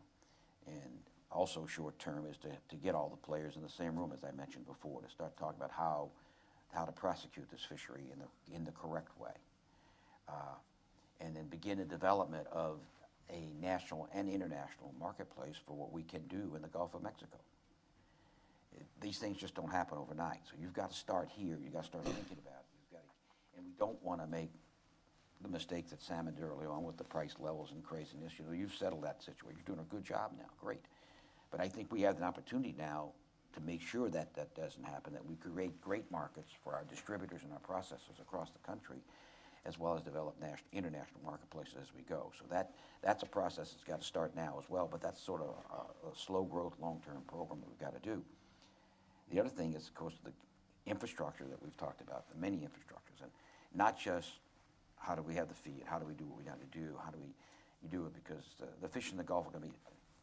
[SPEAKER 5] And also short term is to get all the players in the same room, as I mentioned before, to start talking about how to prosecute this fishery in the correct way. And then begin the development of a national and international marketplace for what we can do in the Gulf of Mexico. These things just don't happen overnight. So you've got to start here. You've got to start thinking about it. And we don't want to make the mistake that Sam did early on with the price levels and craziness. You've settled that situation. You're doing a good job now. Great. But I think we have an opportunity now to make sure that that doesn't happen, that we create great markets for our distributors and our processors across the country, as well as develop international marketplaces as we go. So that's a process that's got to start now as well, but that's sort of a slow growth, long-term program that we've got to do. The other thing is, of course, the infrastructure that we've talked about, the many infrastructures, and not just how do we have the feed, how do we do what we got to do, how do you do it, because the fish in the Gulf are going to be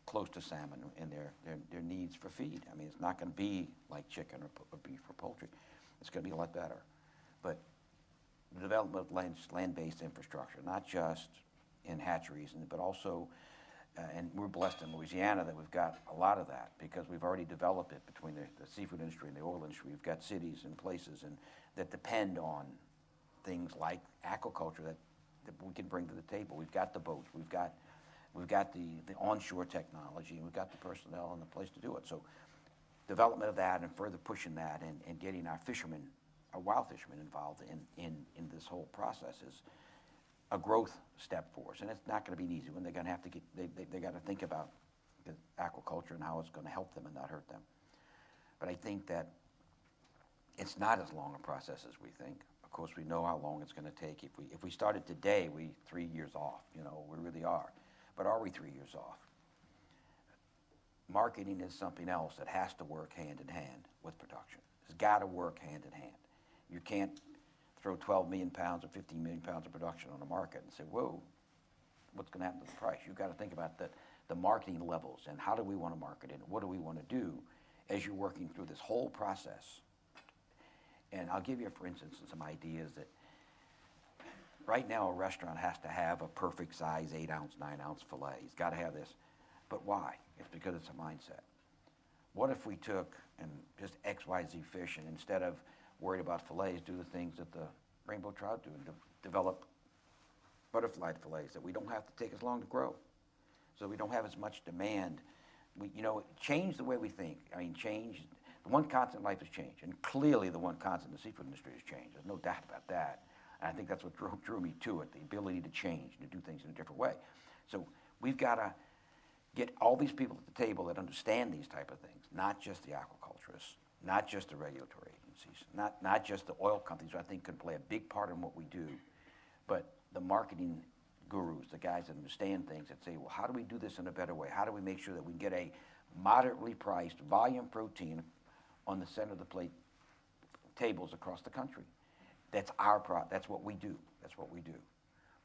[SPEAKER 5] close to salmon in their needs for feed. I mean, it's not going to be like chicken or beef or poultry. It's going to be a lot better. But the development of land-based infrastructure, not just in hatcheries, but also, and we're blessed in Louisiana that we've got a lot of that, because we've already developed it between the seafood industry and the oil industry. We've got cities and places that depend on things like aquaculture that we can bring to the table. We've got the boats, we've got the onshore technology, and we've got the personnel and the place to do it. So development of that and further pushing that and getting our fishermen, our wild fishermen involved in this whole process is a growth step for us. And it's not going to be an easy one. They're going to have to they got to think about the aquaculture and how it's going to help them and not hurt them. But I think that it's not as long a process as we think. Of course, we know how long it's going to take. If we started today, we 3 years off. We really are. But are we 3 years off? Marketing is something else that has to work hand in hand with production. It's got to work hand in hand. You can't throw 12 million pounds or 15 million pounds of production on the market and say, whoa, what's going to happen to the price? You've got to think about the the marketing levels and how do we want to market it and what do we want to do as you're working through this whole process. And I'll give you, for instance, some ideas that right now a restaurant has to have a perfect size 8-ounce, 9-ounce filet. It's got to have this. But why? It's because it's a mindset. What if we took and just XYZ fish and instead of worried about fillets, do the things that the rainbow trout do and develop butterfly fillets that we don't have to take as long to grow, so we don't have as much demand. We, change the way we think. I mean, change. The one constant in life is change, and clearly the one constant in the seafood industry is change. There's no doubt about that. And I think that's what drew me to it, the ability to change and to do things in a different way. So we've got to get all these people at the table that understand these type of things, not just the aquaculturists, not just the regulatory agencies, not just the oil companies, who I think could play a big part in what we do, but the marketing gurus, the guys that understand things that say, well, how do we do this in a better way? How do we make sure that we get a moderately priced volume protein on the center of the plate tables across the country? That's that's what we do. That's what we do.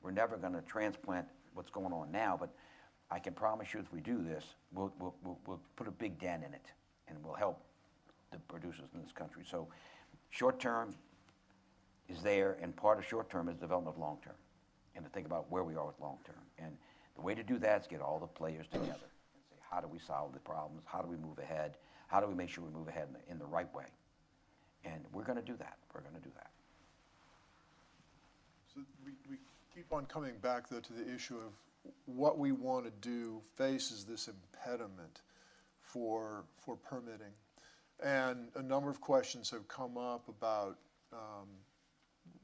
[SPEAKER 5] We're never going to transplant what's going on now, but I can promise you if we do this, we'll put a big dent in it, and we'll help the producers in this country. So short term is there, and part of short term is development of long term, and to think about where we are with long term. And the way to do that is get all the players together and say, how do we solve the problems? How do we move ahead? How do we make sure we move ahead in the right way? And we're going to do that. We're going to do that.
[SPEAKER 2] So we keep on coming back, though, to the issue of what we want to do faces this impediment for permitting. And a number of questions have come up about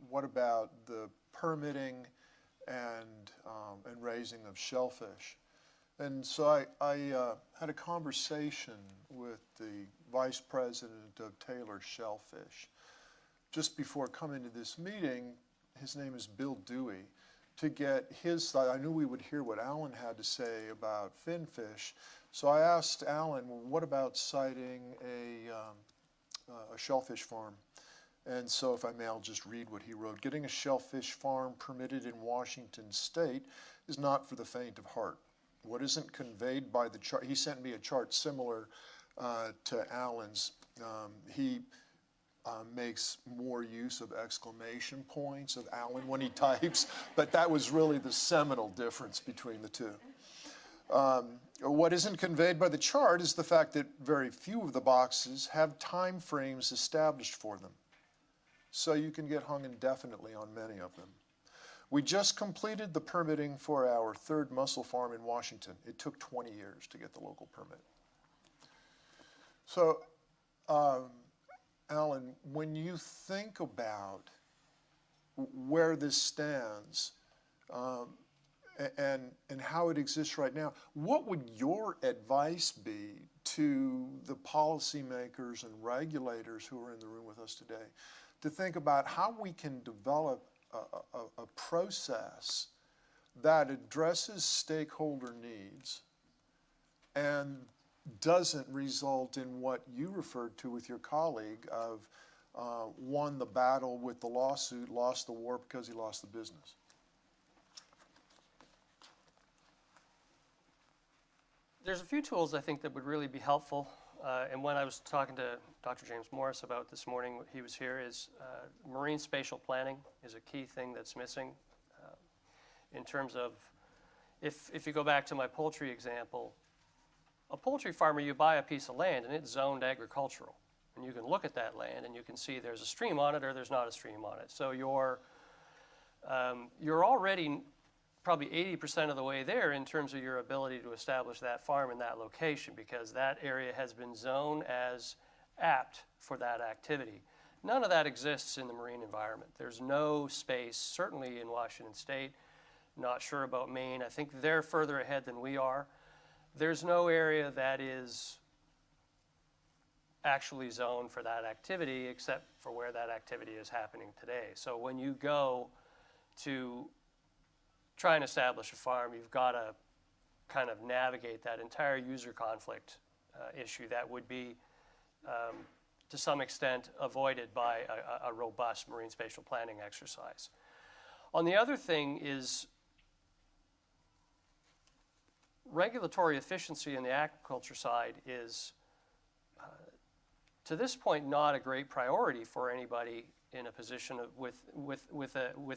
[SPEAKER 2] what about the permitting and raising of shellfish. And so I had a conversation with the vice president of Taylor Shellfish just before coming to this meeting. His name is Bill Dewey. To get his thought, I knew we would hear what Alan had to say about finfish. So I asked Alan, well, what about siting a shellfish farm? And so if I may, I'll just read what he wrote. Getting a shellfish farm permitted in Washington State is not for the faint of heart. What isn't conveyed by the chart, he sent me a chart similar to Alan's. He makes more use of exclamation points of Alan when he types, but that was really the seminal difference between the two. What isn't conveyed by the chart is the fact that very few of the boxes have time frames established for them. So you can get hung indefinitely on many of them. We just completed the permitting for our third mussel farm in Washington. It took 20 years to get the local permit. So, Alan, when you think about where this stands and how it exists right now, what would your advice be to the policymakers and regulators who are in the room with us today to think about how we can develop a process that addresses stakeholder needs and doesn't result in what you referred to with your colleague of won the battle with the lawsuit, lost the war because he lost the business?
[SPEAKER 6] There's a few tools I think that would really be helpful. And when I was talking to Dr. James Morris about this morning, he was here, is marine spatial planning is a key thing that's missing in terms of, if you go back to my poultry example, a poultry farmer, you buy a piece of land and it's zoned agricultural. And you can look at that land and you can see there's a stream on it or there's not a stream on it. So you're already probably 80% of the way there in terms of your ability to establish that farm in that location, because that area has been zoned as apt for that activity. None of that exists in the marine environment. There's no space, certainly in Washington State, not sure about Maine. I think they're further ahead than we are. There's no area that is actually zoned for that activity except for where that activity is happening today. So when you go to try and establish a farm, you've got to kind of navigate that entire user conflict issue that would be, to some extent, avoided by a robust marine spatial planning exercise. On the other thing is regulatory efficiency in the aquaculture side is, to this point, not a great priority for anybody in a position of, with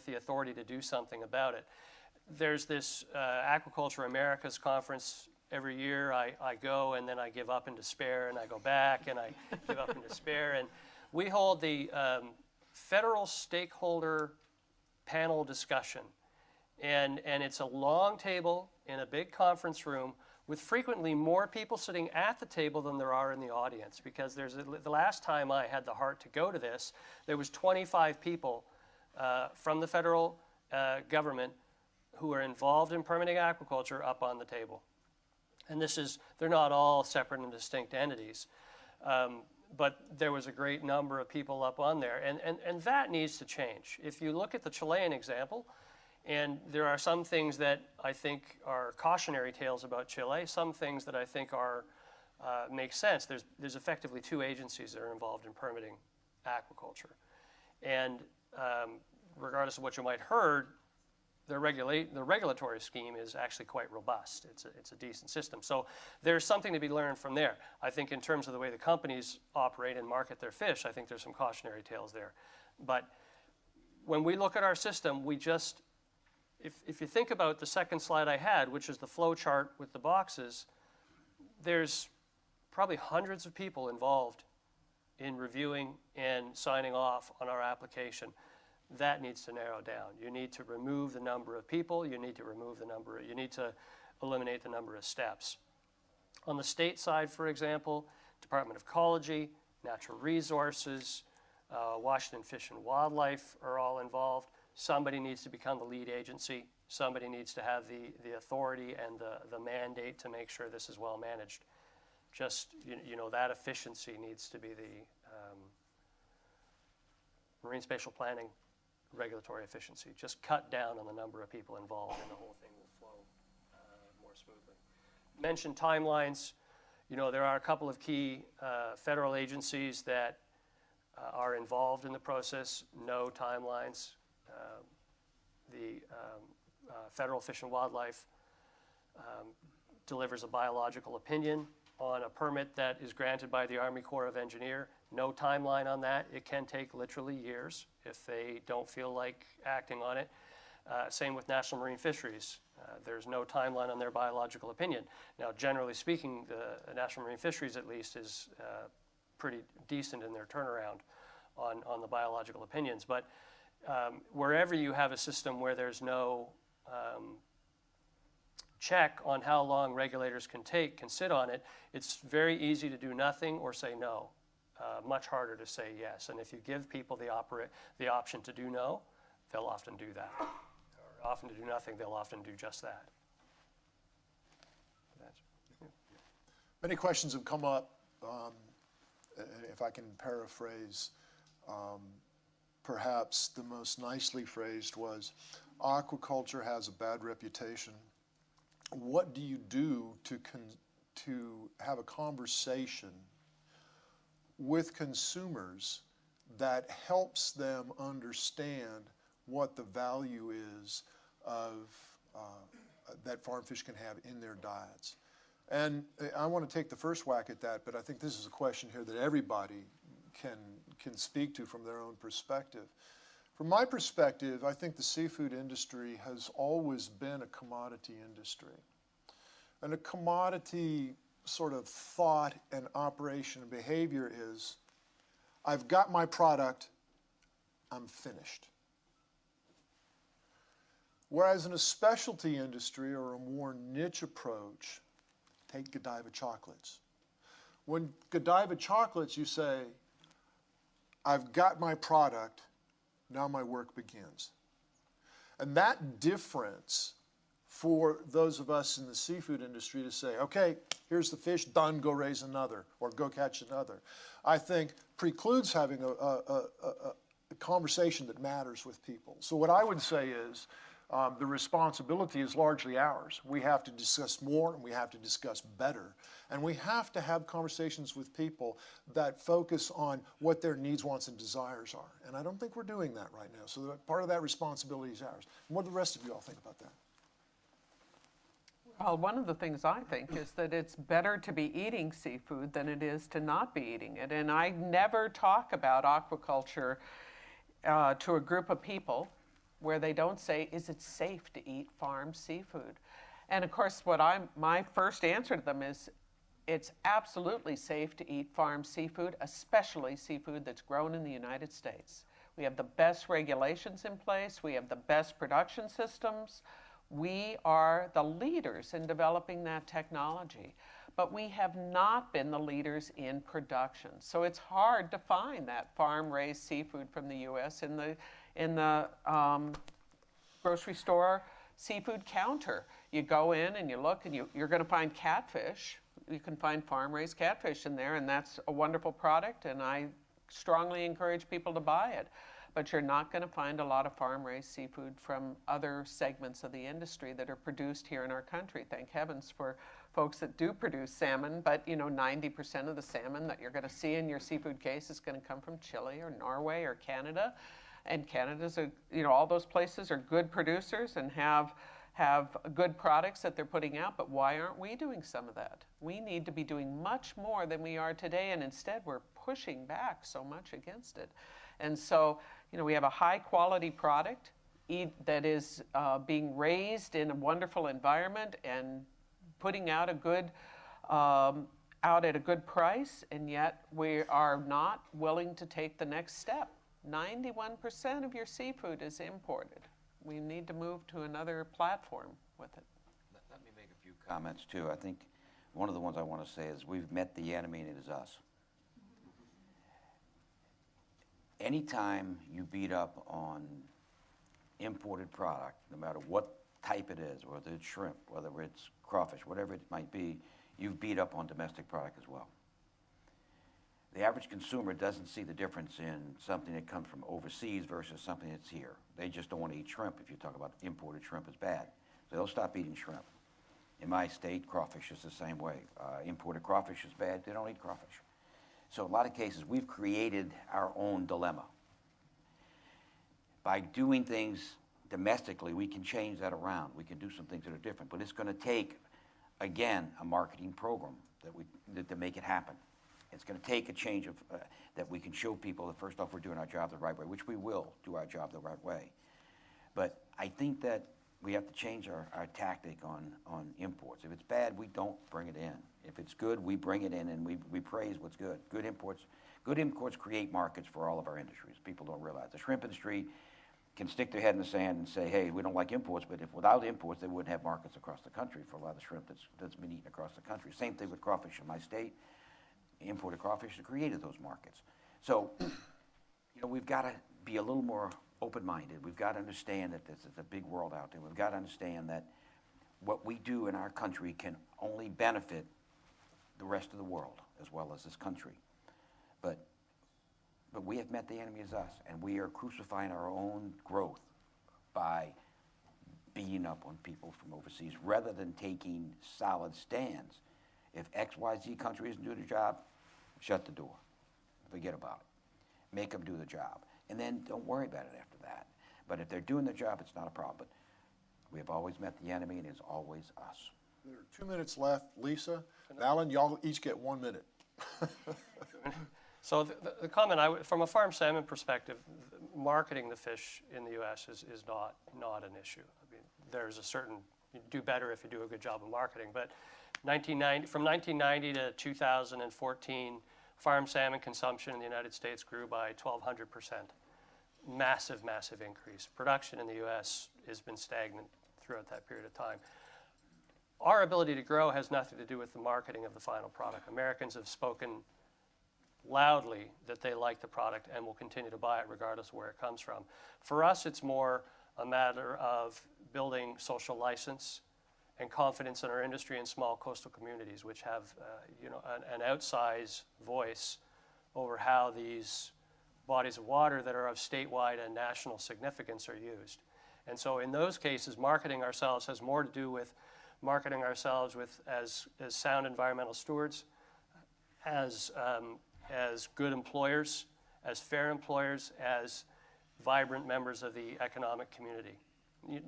[SPEAKER 6] the authority to do something about it. There's this Aquaculture Americas conference every year. I go and then I give up in despair, and I go back and I give up in despair. And we hold the federal stakeholder panel discussion. And it's a long table in a big conference room with frequently more people sitting at the table than there are in the audience, because the last time I had the heart to go to this, there was 25 people from the federal government who are involved in permitting aquaculture up on the table. And they're not all separate and distinct entities, but there was a great number of people up on there, and that needs to change. If you look at the Chilean example, and there are some things that I think are cautionary tales about Chile, some things that I think make sense. There's effectively two agencies that are involved in permitting aquaculture. And regardless of what you might heard, the regulatory scheme is actually quite robust. It's a decent system. So there's something to be learned from there. I think in terms of the way the companies operate and market their fish, I think there's some cautionary tales there. But when we look at our system, we just, if you think about the second slide I had, which is the flow chart with the boxes, there's probably hundreds of people involved in reviewing and signing off on our application. That needs to narrow down. You need to remove the number of people, you need to eliminate the number of steps. On the state side, for example, Department of Ecology, Natural Resources, Washington Fish and Wildlife are all involved. Somebody needs to become the lead agency. Somebody needs to have the authority and the mandate to make sure this is well managed. Just, that efficiency needs to be the marine spatial planning regulatory efficiency. Just cut down on the number of people involved and the whole thing will flow more smoothly. Mentioned timelines. There are a couple of key federal agencies that are involved in the process. No timelines. The Federal Fish and Wildlife delivers a biological opinion on a permit that is granted by the Army Corps of Engineers. No timeline on that. It can take literally years if they don't feel like acting on it. Same with National Marine Fisheries. There's no timeline on their biological opinion. Now, generally speaking, the National Marine Fisheries at least is pretty decent in their turnaround on the biological opinions. But wherever you have a system where there's no check on how long regulators can sit on it, it's very easy to do nothing or say no. Much harder to say yes. And if you give people the option to do no, they'll often do that. Or often to do nothing, they'll often do just that.
[SPEAKER 2] Many questions have come up. If I can paraphrase, perhaps the most nicely phrased was, aquaculture has a bad reputation. What do you do to have a conversation with consumers that helps them understand what the value is of that farm fish can have in their diets? And I want to take the first whack at that, but I think this is a question here that everybody can speak to from their own perspective. From my perspective, I think the seafood industry has always been a commodity industry. And a commodity sort of thought and operation and behavior is, I've got my product, I'm finished. Whereas in a specialty industry or a more niche approach, take Godiva chocolates. When Godiva chocolates, you say, I've got my product, now my work begins. And that difference for those of us in the seafood industry to say, okay, here's the fish, done, go raise another, or go catch another, I think precludes having a conversation that matters with people. So what I would say is, the responsibility is largely ours. We have to discuss more and we have to discuss better. And we have to have conversations with people that focus on what their needs, wants, and desires are. And I don't think we're doing that right now. So part of that responsibility is ours. What do the rest of you all think about that?
[SPEAKER 3] Well, one of the things I think is that it's better to be eating seafood than it is to not be eating it. And I never talk about aquaculture to a group of people where they don't say, is it safe to eat farm seafood? And of course, my first answer to them is, it's absolutely safe to eat farm seafood, especially seafood that's grown in the United States. We have the best regulations in place. We have the best production systems. We are the leaders in developing that technology, but we have not been the leaders in production. So it's hard to find that farm-raised seafood from the U.S. in the grocery store seafood counter. You go in and you look, and you're going to find catfish. You can find farm-raised catfish in there, and that's a wonderful product, and I strongly encourage people to buy it. But you're not going to find a lot of farm-raised seafood from other segments of the industry that are produced here in our country. Thank heavens for folks that do produce salmon, but 90% of the salmon that you're going to see in your seafood case is going to come from Chile or Norway or Canada. And Canada's, all those places are good producers and have good products that they're putting out, but why aren't we doing some of that? We need to be doing much more than we are today, and instead we're pushing back so much against it. And so, we have a high quality product that is being raised in a wonderful environment and putting out out at a good price, and yet we are not willing to take the next step. 91% of your seafood is imported. We need to move to another platform with it.
[SPEAKER 5] Let me make a few comments too. I think one of the ones I want to say is we've met the enemy and it is us. Anytime you beat up on imported product, no matter what type it is, whether it's shrimp, whether it's crawfish, whatever it might be, you've beat up on domestic product as well. The average consumer doesn't see the difference in something that comes from overseas versus something that's here. They just don't want to eat shrimp. If you talk about imported shrimp is bad, so they'll stop eating shrimp. In my state, crawfish is the same way. Imported crawfish is bad. They don't eat crawfish. So in a lot of cases, we've created our own dilemma. By doing things domestically, we can change that around. We can do some things that are different, but it's going to take, again, a marketing program to make it happen. It's going to take a change of that we can show people that first off we're doing our job the right way, which we will do our job the right way. But I think that we have to change our tactic on imports. If it's bad, we don't bring it in. If it's good, we bring it in and we praise what's good. Good imports create markets for all of our industries. People don't realize the shrimp industry can stick their head in the sand and say, hey, we don't like imports, but if without imports, they wouldn't have markets across the country for a lot of the shrimp that's been eaten across the country. Same thing with crawfish in my state. Imported crawfish have created those markets. So, we've got to be a little more open-minded. We've got to understand that this is a big world out there. We've got to understand that what we do in our country can only benefit the rest of the world as well as this country. But we have met the enemy as us, and we are crucifying our own growth by beating up on people from overseas rather than taking solid stands. If XYZ country isn't doing the job, shut the door. Forget about it. Make them do the job. And then don't worry about it after that. But if they're doing the job, it's not a problem. But we have always met the enemy, and it's always us.
[SPEAKER 2] There are 2 minutes left. Lisa, Alan, y'all each get 1 minute.
[SPEAKER 6] So the comment, from a farm salmon perspective, marketing the fish in the U.S. is not an issue. I mean, there's a certain, you do better if you do a good job of marketing. But from 1990 to 2014, farm salmon consumption in the United States grew by 1,200%. Massive, massive increase. Production in the U.S. has been stagnant throughout that period of time. Our ability to grow has nothing to do with the marketing of the final product. Americans have spoken loudly that they like the product and will continue to buy it regardless of where it comes from. For us, it's more a matter of building social license and confidence in our industry in small coastal communities, which have an outsized voice over how these bodies of water that are of statewide and national significance are used. And so in those cases, marketing ourselves has more to do with marketing ourselves as sound environmental stewards, as good employers, as fair employers, as vibrant members of the economic community.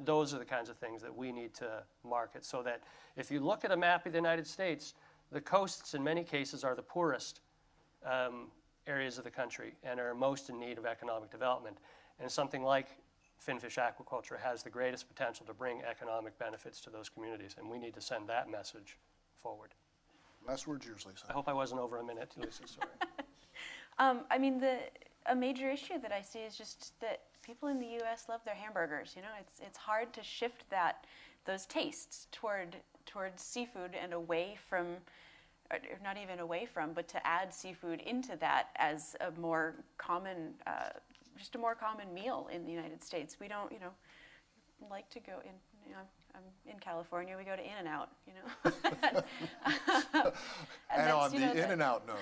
[SPEAKER 6] Those are the kinds of things that we need to market, so that if you look at a map of the United States, the coasts in many cases are the poorest areas of the country and are most in need of economic development. And something like finfish aquaculture has the greatest potential to bring economic benefits to those communities, and we need to send that message forward.
[SPEAKER 2] Last word's yours, Lisa.
[SPEAKER 6] I hope I wasn't over a minute, Lisa, sorry.
[SPEAKER 4] I mean, a major issue that I see is just that people in the U.S. love their hamburgers. You know, it's hard to shift those tastes towards seafood and away from, or not even away from, but to add seafood into that as a more common, just a more common meal in the United States. We don't, like to go in. I'm in California. We go to In-N-Out.
[SPEAKER 2] And on the In-N-Out note,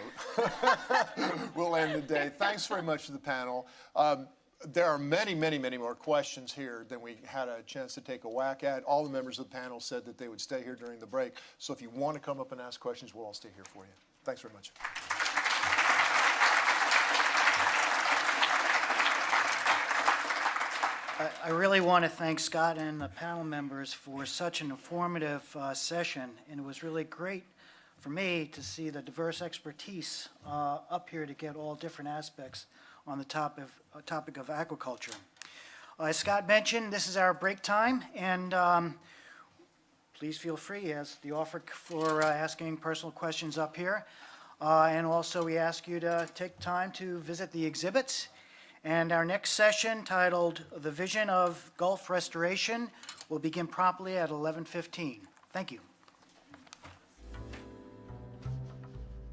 [SPEAKER 2] we'll end the day. Thanks very much to the panel. There are many, many, many more questions here than we had a chance to take a whack at. All the members of the panel said that they would stay here during the break. So if you want to come up and ask questions, we'll all stay here for you. Thanks very much.
[SPEAKER 1] I really want to thank Scott and the panel members for such an informative session, and it was really great for me to see the diverse expertise up here to get all different aspects on the topic of aquaculture. As Scott mentioned, this is our break time, and please feel free, as the offer for asking personal questions up here. And also we ask you to take time to visit the exhibits. And our next session, titled The Vision of Gulf Restoration, will begin promptly at 11:15. Thank you.